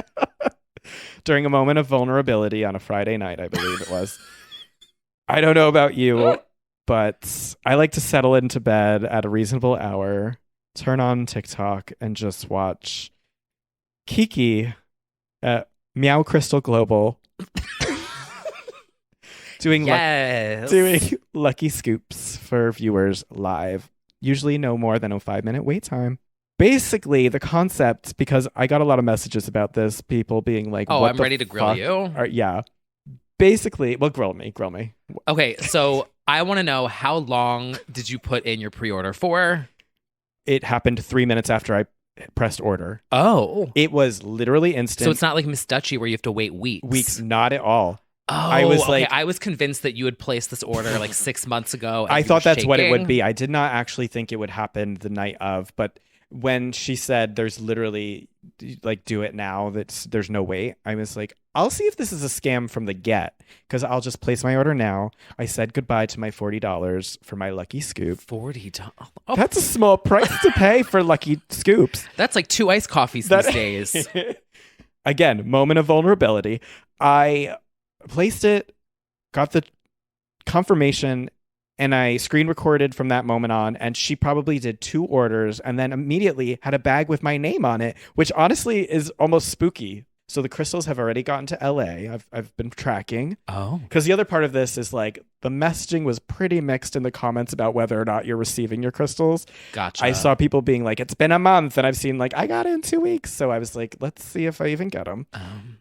During a moment of vulnerability on a Friday night, I believe it was. I don't know about you, but I like to settle into bed at a reasonable hour, turn on TikTok, and just watch Kiki at MeowCrystal Global doing lucky scoops for viewers live. Usually no more than a 5-minute wait time. Basically, the concept, because I got a lot of messages about this, people being like, "Oh, what I'm the ready to grill you." Yeah. Basically, well, grill me. Okay, so I want to know, how long did you put in your pre-order for? It happened 3 minutes after I pressed order. Oh. It was literally instant. So it's not like Miss Duchy where you have to wait weeks. Weeks, not at all. Oh, I was convinced that you had placed this order like 6 months ago. I thought that's what it would be. I did not actually think it would happen the night of, but when she said there's literally like do it now, there's no wait, I was like, I'll see if this is a scam from the get, because I'll just place my order now. I said goodbye to my $40 for my lucky scoop. $40. Oh. That's a small price to pay for lucky scoops. That's like 2 iced coffees these days. Again, moment of vulnerability. I placed it, got the confirmation, and I screen recorded from that moment on, and she probably did 2 orders and then immediately had a bag with my name on it, which honestly is almost spooky. So the crystals have already gotten to LA. I've been tracking. Oh. Because the other part of this is like the messaging was pretty mixed in the comments about whether or not you're receiving your crystals. Gotcha. I saw people being like, it's been a month, and I've seen like, I got it in 2 weeks. So I was like, let's see if I even get them.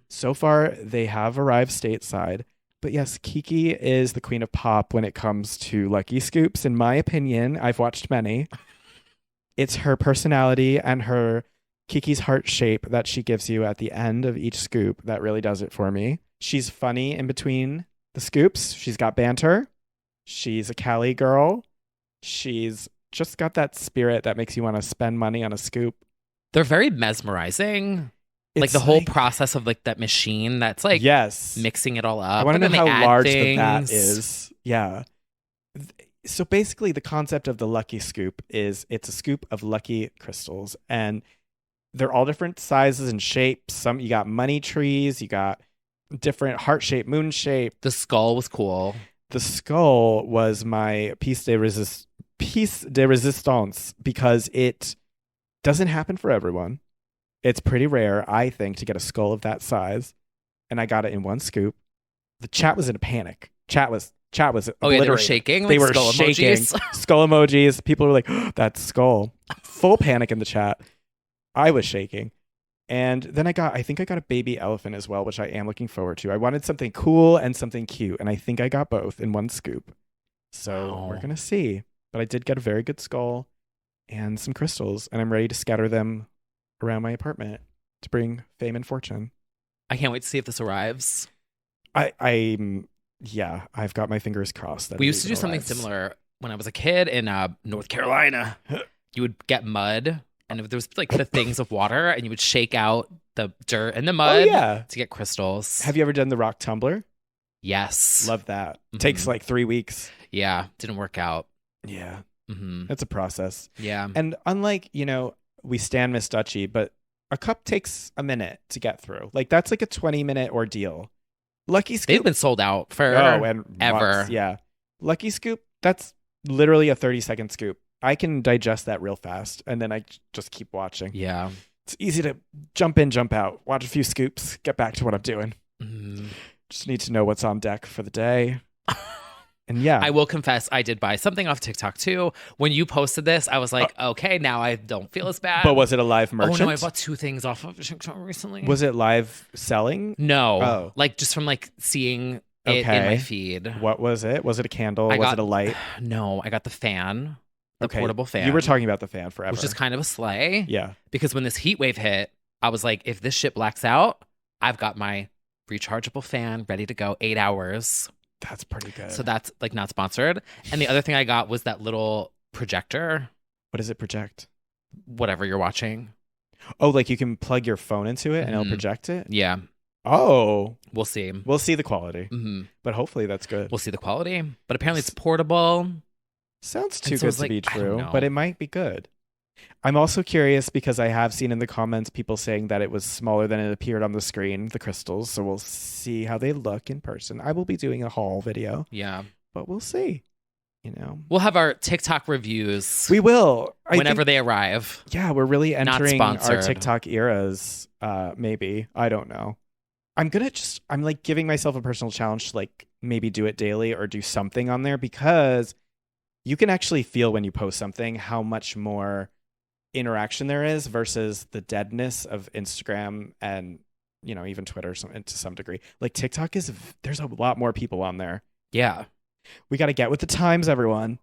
So far, they have arrived stateside. But yes, Kiki is the queen of pop when it comes to lucky scoops. In my opinion, I've watched many. It's her personality and her Kiki's heart shape that she gives you at the end of each scoop that really does it for me. She's funny in between the scoops. She's got banter. She's a Cali girl. She's just got that spirit that makes you want to spend money on a scoop. They're very mesmerizing. Like the whole process of like that machine that's like mixing it all up. I want to know how large the vat is. Yeah. So basically the concept of the lucky scoop is it's a scoop of lucky crystals, and they're all different sizes and shapes. Some you got money trees, you got different heart shape, moon shape. The skull was cool. The skull was my piece de resistance because it doesn't happen for everyone. It's pretty rare, I think, to get a skull of that size. And I got it in 1 scoop. The chat was in a panic. Chat was Chat was Oh, yeah, they were obliterated. shaking. They like were skull shaking. emojis. Skull emojis. People were like, oh, that's skull. Full panic in the chat. I was shaking. And then I think I got a baby elephant as well, which I am looking forward to. I wanted something cool and something cute, and I think I got both in one scoop. So we're going to see. But I did get a very good skull and some crystals, and I'm ready to scatter them around my apartment to bring fame and fortune. I can't wait to see if this arrives. Yeah, I've got my fingers crossed. That We used to do something similar when I was a kid in North Carolina. You would get mud, and there was like the things of water, and you would shake out the dirt and the mud to get crystals. Have you ever done the rock tumbler? Yes. Love that. Takes like 3 weeks. Yeah, didn't work out. Yeah. Mm-hmm. That's a process. Yeah. And unlike, we stand Miss Dutchy, but a cup takes a minute to get through. Like, that's like a 20-minute ordeal. Lucky Scoop. They've been sold out for and ever. months, yeah. Lucky Scoop, that's literally a 30-second scoop. I can digest that real fast, and then I just keep watching. Yeah. It's easy to jump in, jump out, watch a few scoops, get back to what I'm doing. Mm-hmm. Just need to know what's on deck for the day. And yeah. I will confess, I did buy something off TikTok too. When you posted this, I was like, okay, now I don't feel as bad. But was it a live merchant? Oh, no, I bought 2 things off of TikTok recently. Was it live selling? No. Oh. Like, just from like seeing it in my feed. What was it? Was it a candle? Was it a light? No, I got the fan. The portable fan. You were talking about the fan forever. Which is kind of a slay. Yeah. Because when this heat wave hit, I was like, if this shit blacks out, I've got my rechargeable fan ready to go 8 hours. That's pretty good. So that's like not sponsored. And the other thing I got was that little projector. What does it project? Whatever you're watching. Oh, like you can plug your phone into it and it'll project it? Yeah. Oh. We'll see. We'll see the quality. Mm-hmm. But hopefully that's good. We'll see the quality. But apparently it's portable. Sounds too good to be true, but it might be good. I'm also curious because I have seen in the comments people saying that it was smaller than it appeared on the screen, the crystals. So we'll see how they look in person. I will be doing a haul video. Yeah. But we'll see. We'll have our TikTok reviews. We will. Whenever they arrive. Yeah, we're really entering our sponsored. TikTok eras. Maybe. I don't know. I'm like giving myself a personal challenge to like maybe do it daily or do something on there because you can actually feel when you post something how much more interaction there is versus the deadness of Instagram and, even Twitter to some degree. Like TikTok there's a lot more people on there. Yeah. We got to get with the times, everyone.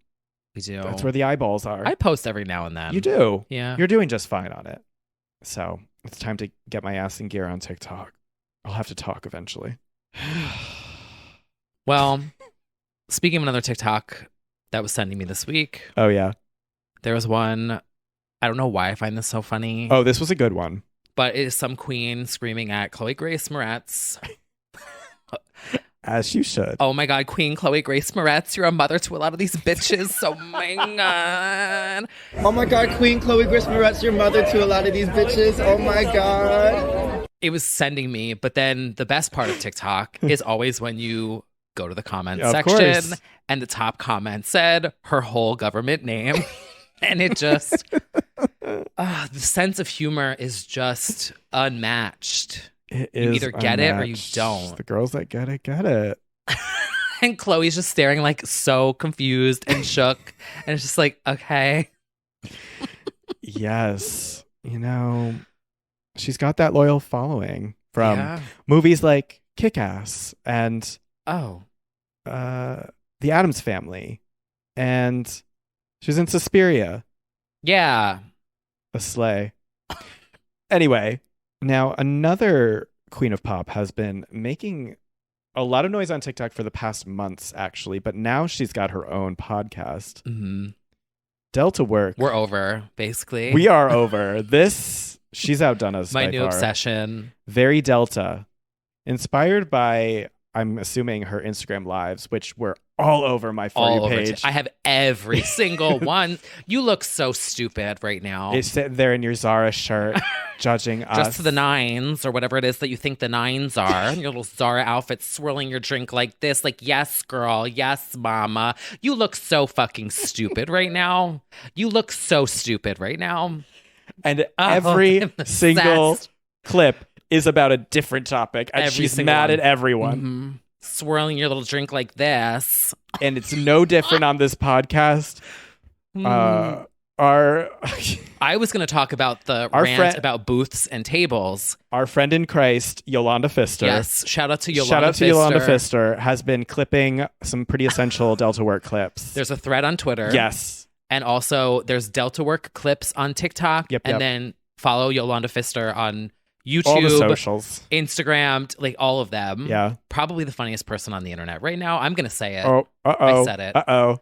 We do. That's where the eyeballs are. I post every now and then. You do. Yeah. You're doing just fine on it. So it's time to get my ass in gear on TikTok. I'll have to talk eventually. Well, speaking of another TikTok that was sending me this week. Oh, yeah. There was one. I don't know why I find this so funny. Oh, this was a good one. But it is some queen screaming at Grace Moretz. As you should. Oh my God, Queen Grace Moretz, you're a mother to a lot of these bitches. Oh my God. Oh my God, Queen Grace Moretz, you're mother to a lot of these bitches. Oh my God. It was sending me, but then the best part of TikTok is always when you go to the comment section course. And the top comment said her whole government name. And it just, the sense of humor is just unmatched. It you is either get it or you don't. The girls that get it, get it. And Chloe's just staring like so confused and shook. And it's just like, okay. Yes. She's got that loyal following from movies like Kick-Ass and The Addams Family. And she's in Suspiria. Yeah. A slay. Anyway, now another queen of pop has been making a lot of noise on TikTok for the past months, actually, but now she's got her own podcast. Mm-hmm. Delta Work. We're over, basically. We are over. She's outdone us. My by new far. obsession. Very Delta. Inspired by, I'm assuming, her Instagram lives, which were all over my For You page. I have every single one. You look so stupid right now. It's sitting there in your Zara shirt, judging us. Just to the nines or whatever it is that you think the nines are. Your little Zara outfit, swirling your drink like this. Like, yes, girl. Yes, mama. You look so fucking stupid right now. You look so stupid right now. And every single clip is about a different topic. And she's mad at everyone. Mm-hmm. swirling your little drink like this. And it's no different on this podcast. I was going to talk about the rant about booths and tables. Our friend in Christ, Yolanda Pfister. Yes, shout out to Yolanda Shout out to Pfister. Yolanda Pfister, has been clipping some pretty essential Delta Work clips. There's a thread on Twitter. Yes. And also there's Delta Work clips on TikTok. Yep. And then follow Yolanda Pfister on YouTube, All the socials. Instagram, like all of them. Yeah. Probably the funniest person on the internet right now. I'm going to say it. Oh, uh-oh. I said it. Uh-oh.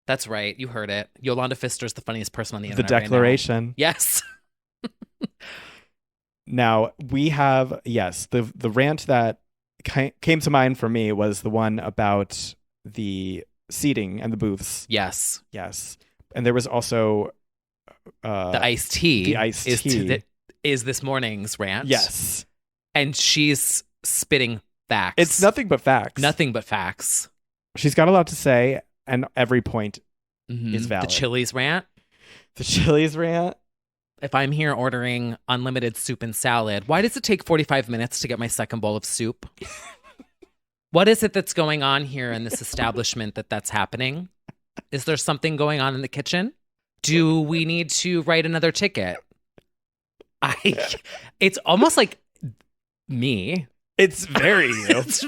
That's right. You heard it. Yolanda Pfister's the funniest person on the internet. The declaration. Right now. Yes. Now, we have, yes, the rant that came to mind for me was the one about the seating and the booths. Yes. Yes. And there was also the iced tea. The iced tea. Is this morning's rant. Yes. And she's spitting facts. It's nothing but facts. Nothing but facts. She's got a lot to say, and every point is valid. The Chili's rant. The Chili's rant. If I'm here ordering unlimited soup and salad, why does it take 45 minutes to get my second bowl of soup? What is it that's going on here in this establishment that's happening? Is there something going on in the kitchen? Do we need to write another ticket? It's almost like me. It's very you. It's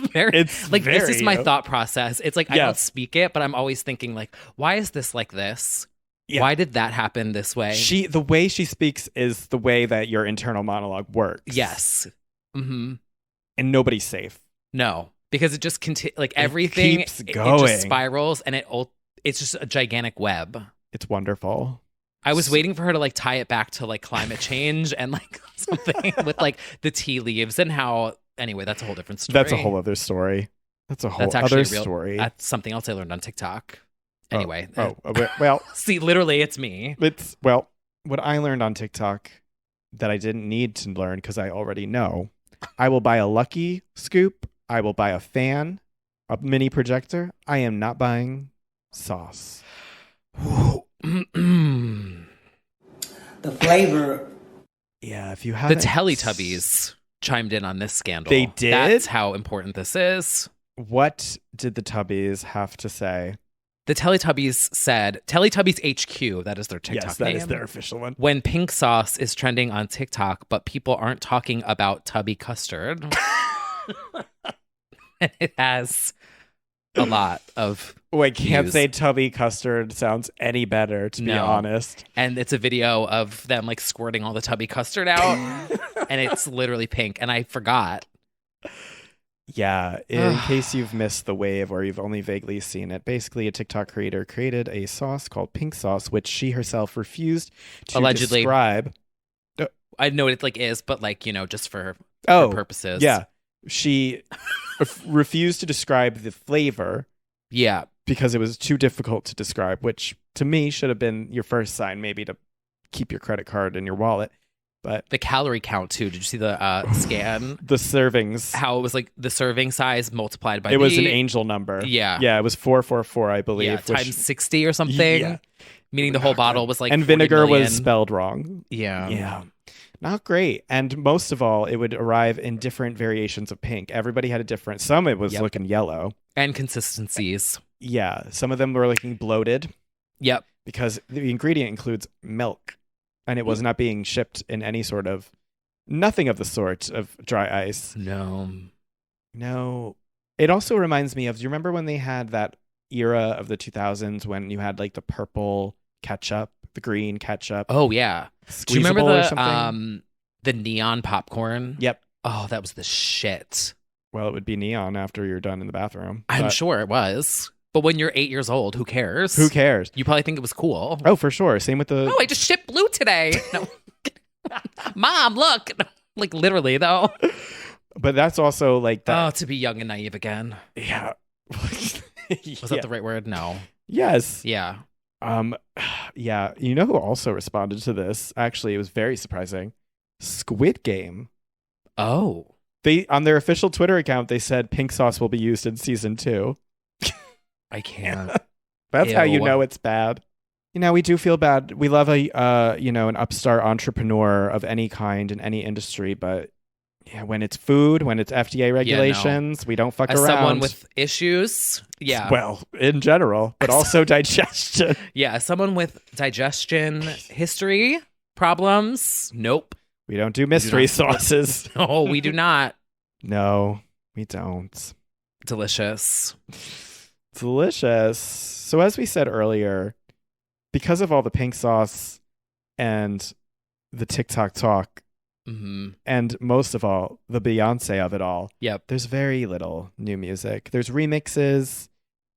like very this is my you. thought process. It's like I don't speak it, but I'm always thinking like, why is this like this? Yeah. Why did that happen this way? The way she speaks is the way that your internal monologue works. Yes. Mm-hmm. And nobody's safe. No, because it just everything keeps going. It just spirals, and it's just a gigantic web. It's wonderful. I was waiting for her to like tie it back to like climate change and like something with like the tea leaves and how. Anyway, that's a whole different story. That's a whole other story. That's a whole other story. That's something else I learned on TikTok. Anyway. Well. See, literally, it's me. What I learned on TikTok that I didn't need to learn because I already know. I will buy a Lucky Scoop. I will buy a fan, a mini projector. I am not buying sauce. The flavor. Yeah, if you have the Teletubbies chimed in on this scandal. They did? That's how important this is. What did the Tubbies have to say? The Teletubbies said, Teletubbies HQ, that is their TikTok name. Yes, that is their official one. When pink sauce is trending on TikTok, but people aren't talking about tubby custard. It has a lot of can't views. say tubby custard sounds any better, to be honest. And it's a video of them like squirting all the tubby custard out. And it's literally pink. And I forgot. Yeah, in case you've missed the wave or you've only vaguely seen it, basically a TikTok creator created a sauce called pink sauce, which she herself refused to allegedly describe. I know what it like is, but like, just for purposes. Yeah. She refused to describe the flavor. Yeah. Because it was too difficult to describe, which to me should have been your first sign maybe to keep your credit card in your wallet. But the calorie count too. Did you see the scan? The servings. How it was like the serving size multiplied by it was an angel number. Yeah. Yeah, it was 444, I believe. Yeah, times 60 or something. Yeah. Meaning the whole bottle was like and 40 vinegar million. was spelled wrong. Yeah. Yeah. Not great. And most of all, it would arrive in different variations of pink. Everybody had a different. Some it was looking yellow. And consistencies. Yeah. Some of them were looking bloated. Yep. Because the ingredient includes milk. And it was not being shipped in any sort of, nothing of the sort of dry ice. No. It also reminds me of, do you remember when they had that era of the 2000s when you had like the purple ketchup, the green ketchup? Oh, yeah. Do you remember the neon popcorn? Yep. Oh, that was the shit. Well, it would be neon after you're done in the bathroom. I'm sure it was. But when you're 8 years old, who cares? Who cares? You probably think it was cool. Oh, for sure. Same with the... Oh, I just shipped blue today. No. Mom, look. Like literally, though. But that's also like that. Oh, to be young and naive again. Yeah. Was that the right word? No. Yes. Yeah. Yeah. You know who also responded to this? Actually, it was very surprising. Squid Game. Oh. They on their official Twitter account, they said pink sauce will be used in season 2. I can't. That's how you know it's bad. We do feel bad. We love an upstart entrepreneur of any kind in any industry, but Yeah, when it's food, when it's FDA regulations, we don't fuck As around. someone with issues, yeah. Well, in general, but also digestion. Yeah, as someone with digestion history problems, nope. We don't do mystery sauces. No, we do not. No, we don't. Delicious. Delicious. So as we said earlier, because of all the pink sauce and the TikTok talk, and most of all, the Beyonce of it all, there's very little new music. There's remixes.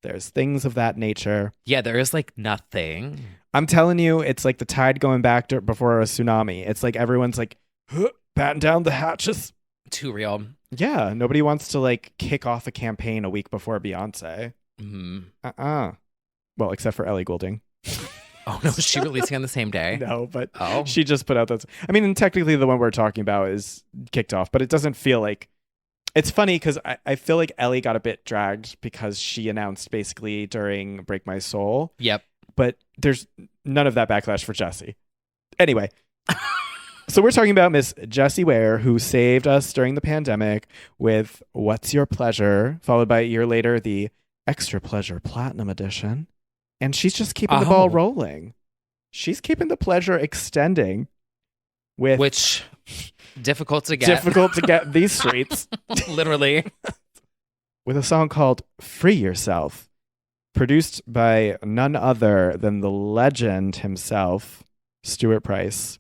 There's things of that nature. Yeah, there is like nothing. I'm telling you, it's like the tide going back before a tsunami. It's like everyone's like, batten down the hatches. Too real. Yeah, nobody wants to like kick off a campaign a week before Beyonce. Well, except for Ellie Goulding. Oh, no, is she releasing on the same day? No, but she just put out that. I mean, and technically the one we're talking about is kicked off, but it doesn't feel like. It's funny because I feel like Ellie got a bit dragged because she announced basically during Break My Soul. Yep. But there's none of that backlash for Jessie. Anyway. So we're talking about Miss Jessie Ware, who saved us during the pandemic with What's Your Pleasure, followed by a year later, the Extra Pleasure Platinum Edition. And she's just keeping the ball rolling. She's keeping the pleasure extending. Which, difficult to get. Difficult to get these streets. Literally. With a song called Free Yourself, produced by none other than the legend himself, Stuart Price,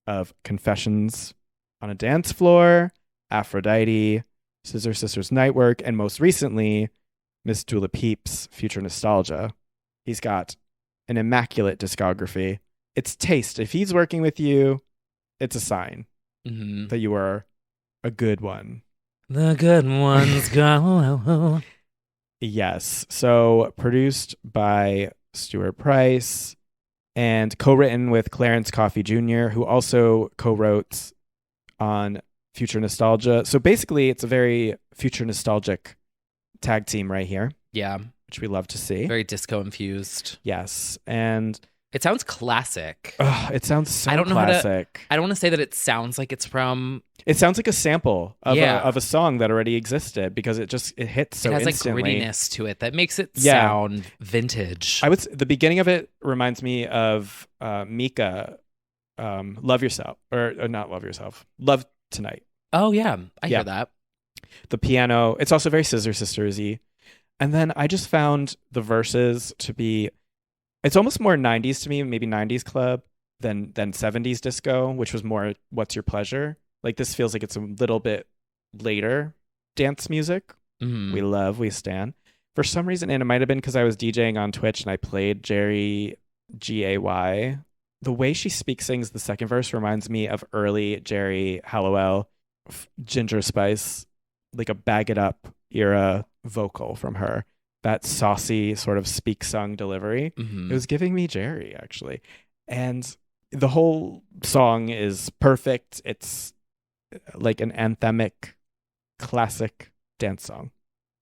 of Confessions on a Dance Floor, Aphrodite, Scissor Sisters Nightwork, and most recently, Miss Dula Peep's Future Nostalgia. He's got an immaculate discography. It's taste. If he's working with you, it's a sign that you are a good one. The good ones go. Yes. So produced by Stuart Price and co-written with Clarence Coffey Jr., who also co-wrote on Future Nostalgia. So basically, it's a very future nostalgic tag team right here. Yeah. Which we love to see. Very disco infused. Yes. And it sounds classic. It sounds so I don't know classic. I don't want to say that it sounds like it's from... It sounds like a sample of a song that already existed because it hits so instantly. It has like grittiness to it that makes it sound vintage. The beginning of it reminds me of Mika, Love Yourself, or not Love Yourself, Love Tonight. Oh yeah, I hear that. The piano, it's also very Scissor Sisters-y. And then I just found the verses to be, it's almost more 90s to me, maybe 90s club than 70s disco, which was more What's Your Pleasure. Like this feels like it's a little bit later dance music. We stan. For some reason, and it might have been because I was DJing on Twitch and I played Jerry Gay. The way she sings the second verse reminds me of early Jerry Halliwell, Ginger Spice, like a Bag It Up era vocal from her. That saucy sort of speak-sung delivery. It was giving me Jerry, actually. And the whole song is perfect. It's like an anthemic, classic dance song.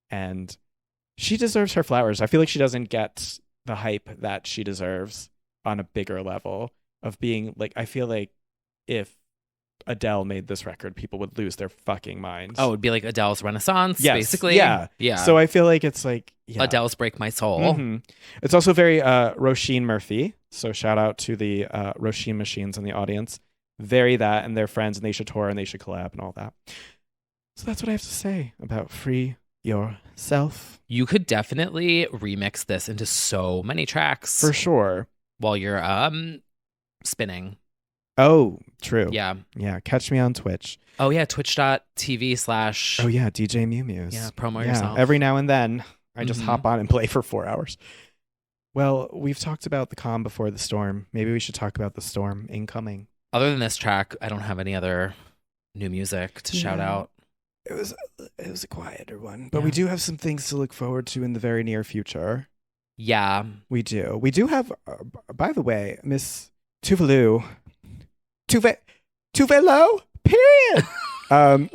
And she deserves her flowers. I feel like she doesn't get the hype that she deserves on a bigger level of being like, I feel like if Adele made this record, people would lose their fucking minds. Oh, it would be like Adele's Renaissance, basically. Yeah. So I feel like it's like Adele's Break My Soul. It's also very Roisin Murphy. So shout out to the Roisin machines in the audience. Very that, and they're friends, and they should tour, and they should collab, and all that. So that's what I have to say about Free Yourself. You could definitely remix this into so many tracks. For sure. While you're spinning. Oh, true. Yeah. Yeah. Catch me on Twitch. Oh, yeah. Twitch.tv/ Oh, yeah. DJ MeowMews. Yeah. Promo yourself. Every now and then, I just hop on and play for 4 hours. Well, we've talked about the calm before the storm. Maybe we should talk about the storm incoming. Other than this track, I don't have any other new music to shout out. It was a quieter one. But we do have some things to look forward to in the very near future. Yeah. We do. We do have, by the way, Miss Tuvalu. Tuvelo, period.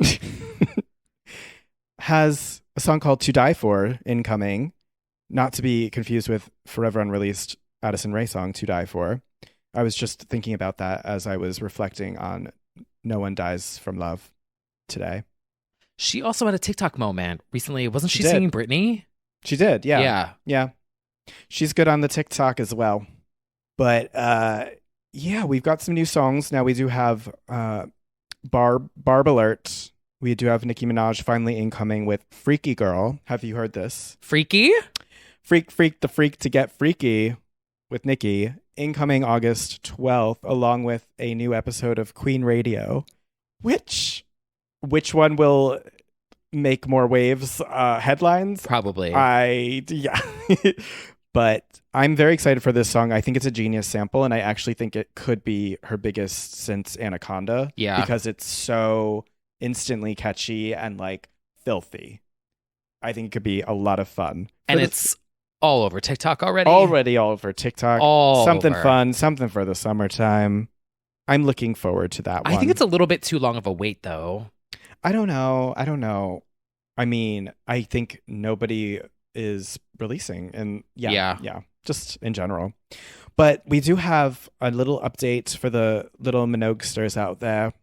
Has a song called To Die For incoming, not to be confused with forever unreleased Addison Ray song To Die For. I was just thinking about that as I was reflecting on No One Dies From Love. today. She also had a TikTok moment recently. Wasn't she did. singing Britney? She did, yeah. Yeah. Yeah. She's good on the TikTok as well. But yeah, we've got some new songs. Now we do have Barb Alert. We do have Nicki Minaj finally incoming with Freaky Girl. Have you heard this? Freaky? Freak the freak to get freaky with Nicki. Incoming August 12th, along with a new episode of Queen Radio. Which one will make more waves headlines? Probably. Yeah. But I'm very excited for this song. I think it's a genius sample, and I actually think it could be her biggest since Anaconda. Yeah. Because it's so instantly catchy and like filthy. I think it could be a lot of fun. And it's all over TikTok already. Already all over TikTok. Something over. fun, something for the summertime. I'm looking forward to that one. I think it's a little bit too long of a wait, though. I don't know. I mean, I think nobody is releasing, and yeah, just in general. But we do have a little update for the little Minoguesters out there.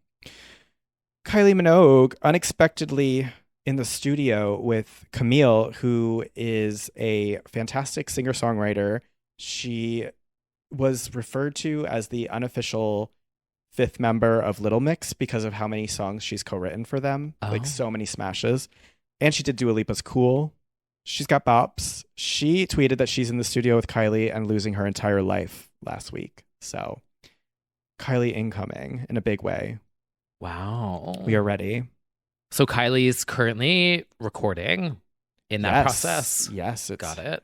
Kylie Minogue unexpectedly in the studio with Camille, who is a fantastic singer-songwriter. She was referred to as the unofficial fifth member of Little Mix because of how many songs she's co-written for them. Like so many smashes. And she did Dua Lipa's Cool. She's got bops. She tweeted that she's in the studio with Kylie and losing her entire life last week. So Kylie incoming in a big way. Wow. We are ready. So Kylie's currently recording in that process. Yes. Got it.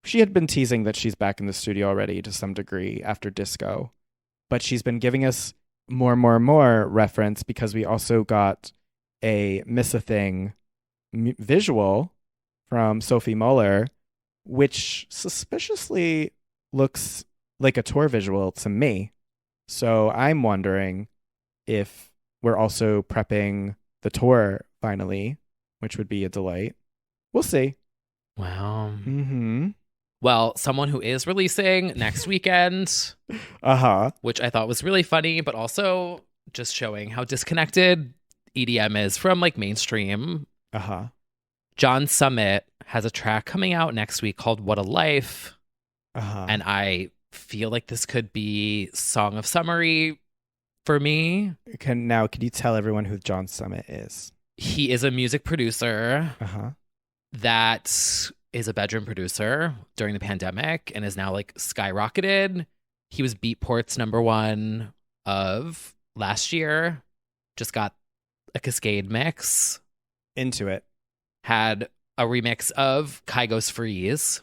She had been teasing that she's back in the studio already to some degree after disco. But she's been giving us more reference because we also got a Miss a Thing visual from Sophie Muller, which suspiciously looks like a tour visual to me. So I'm wondering if we're also prepping the tour finally, which would be a delight. We'll see. Wow. Mm-hmm. Well, someone who is releasing next weekend, which I thought was really funny, but also just showing how disconnected EDM is from like mainstream. John Summit has a track coming out next week called What a Life. And I feel like this could be Song of Summery for me. Can you tell everyone who John Summit is? He is a music producer that is a bedroom producer during the pandemic and is now like skyrocketed. He was Beatport's #1 of last year. Just got a Cascade mix. Into it. Had a remix of Kygo's Freeze.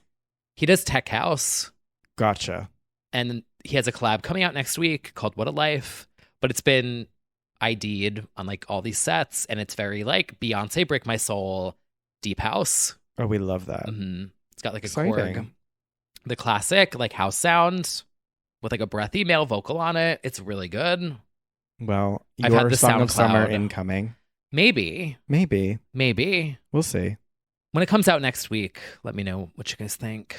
He does tech house. Gotcha. And he has a collab coming out next week called What a Life. But it's been ID'd on like all these sets, and it's very like Beyonce Break My Soul, deep house. Oh, we love that. It's got like a Exciting. Korg, the classic like house sound with like a breathy male vocal on it. It's really good. Well, I've had your the Song of Summer SoundCloud. incoming. Maybe. We'll see. When it comes out next week, let me know what you guys think.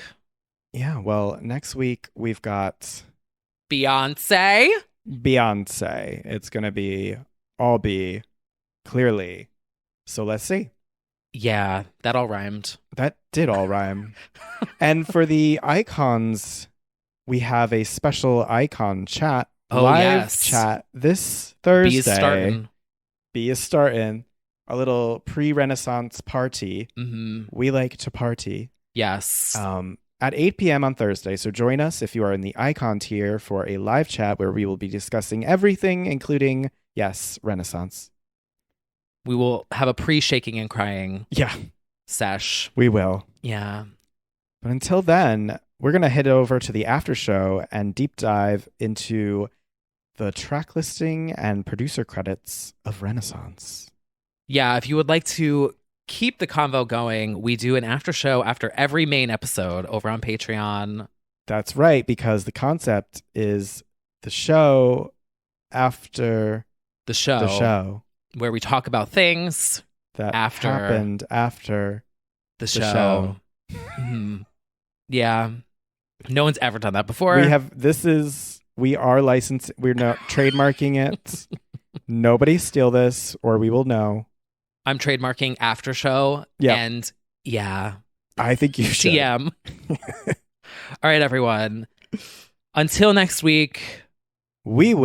Yeah, well, next week we've got Beyonce. It's going to be all B, clearly. So let's see. Yeah, that all rhymed. That did all rhyme. And for the icons, we have a special icon chat, live chat this Thursday. B is starting. A little pre-Renaissance party. We like to party. Yes. At 8 p.m. on Thursday. So join us if you are in the icon tier for a live chat where we will be discussing everything, including, yes, Renaissance. We will have a pre-shaking and crying sesh. We will. Yeah. But until then, we're going to head over to the after show and deep dive into the track listing and producer credits of Renaissance. Yeah, if you would like to keep the convo going, we do an after show after every main episode over on Patreon. That's right, because the concept is the show after the show. Where we talk about things that happened after the show. Yeah. No one's ever done that before. We are licensed. We're not trademarking it. Nobody steal this or we will know. I'm trademarking after show. Yeah. And yeah. I think you should. TM. All right, everyone. Until next week. We will.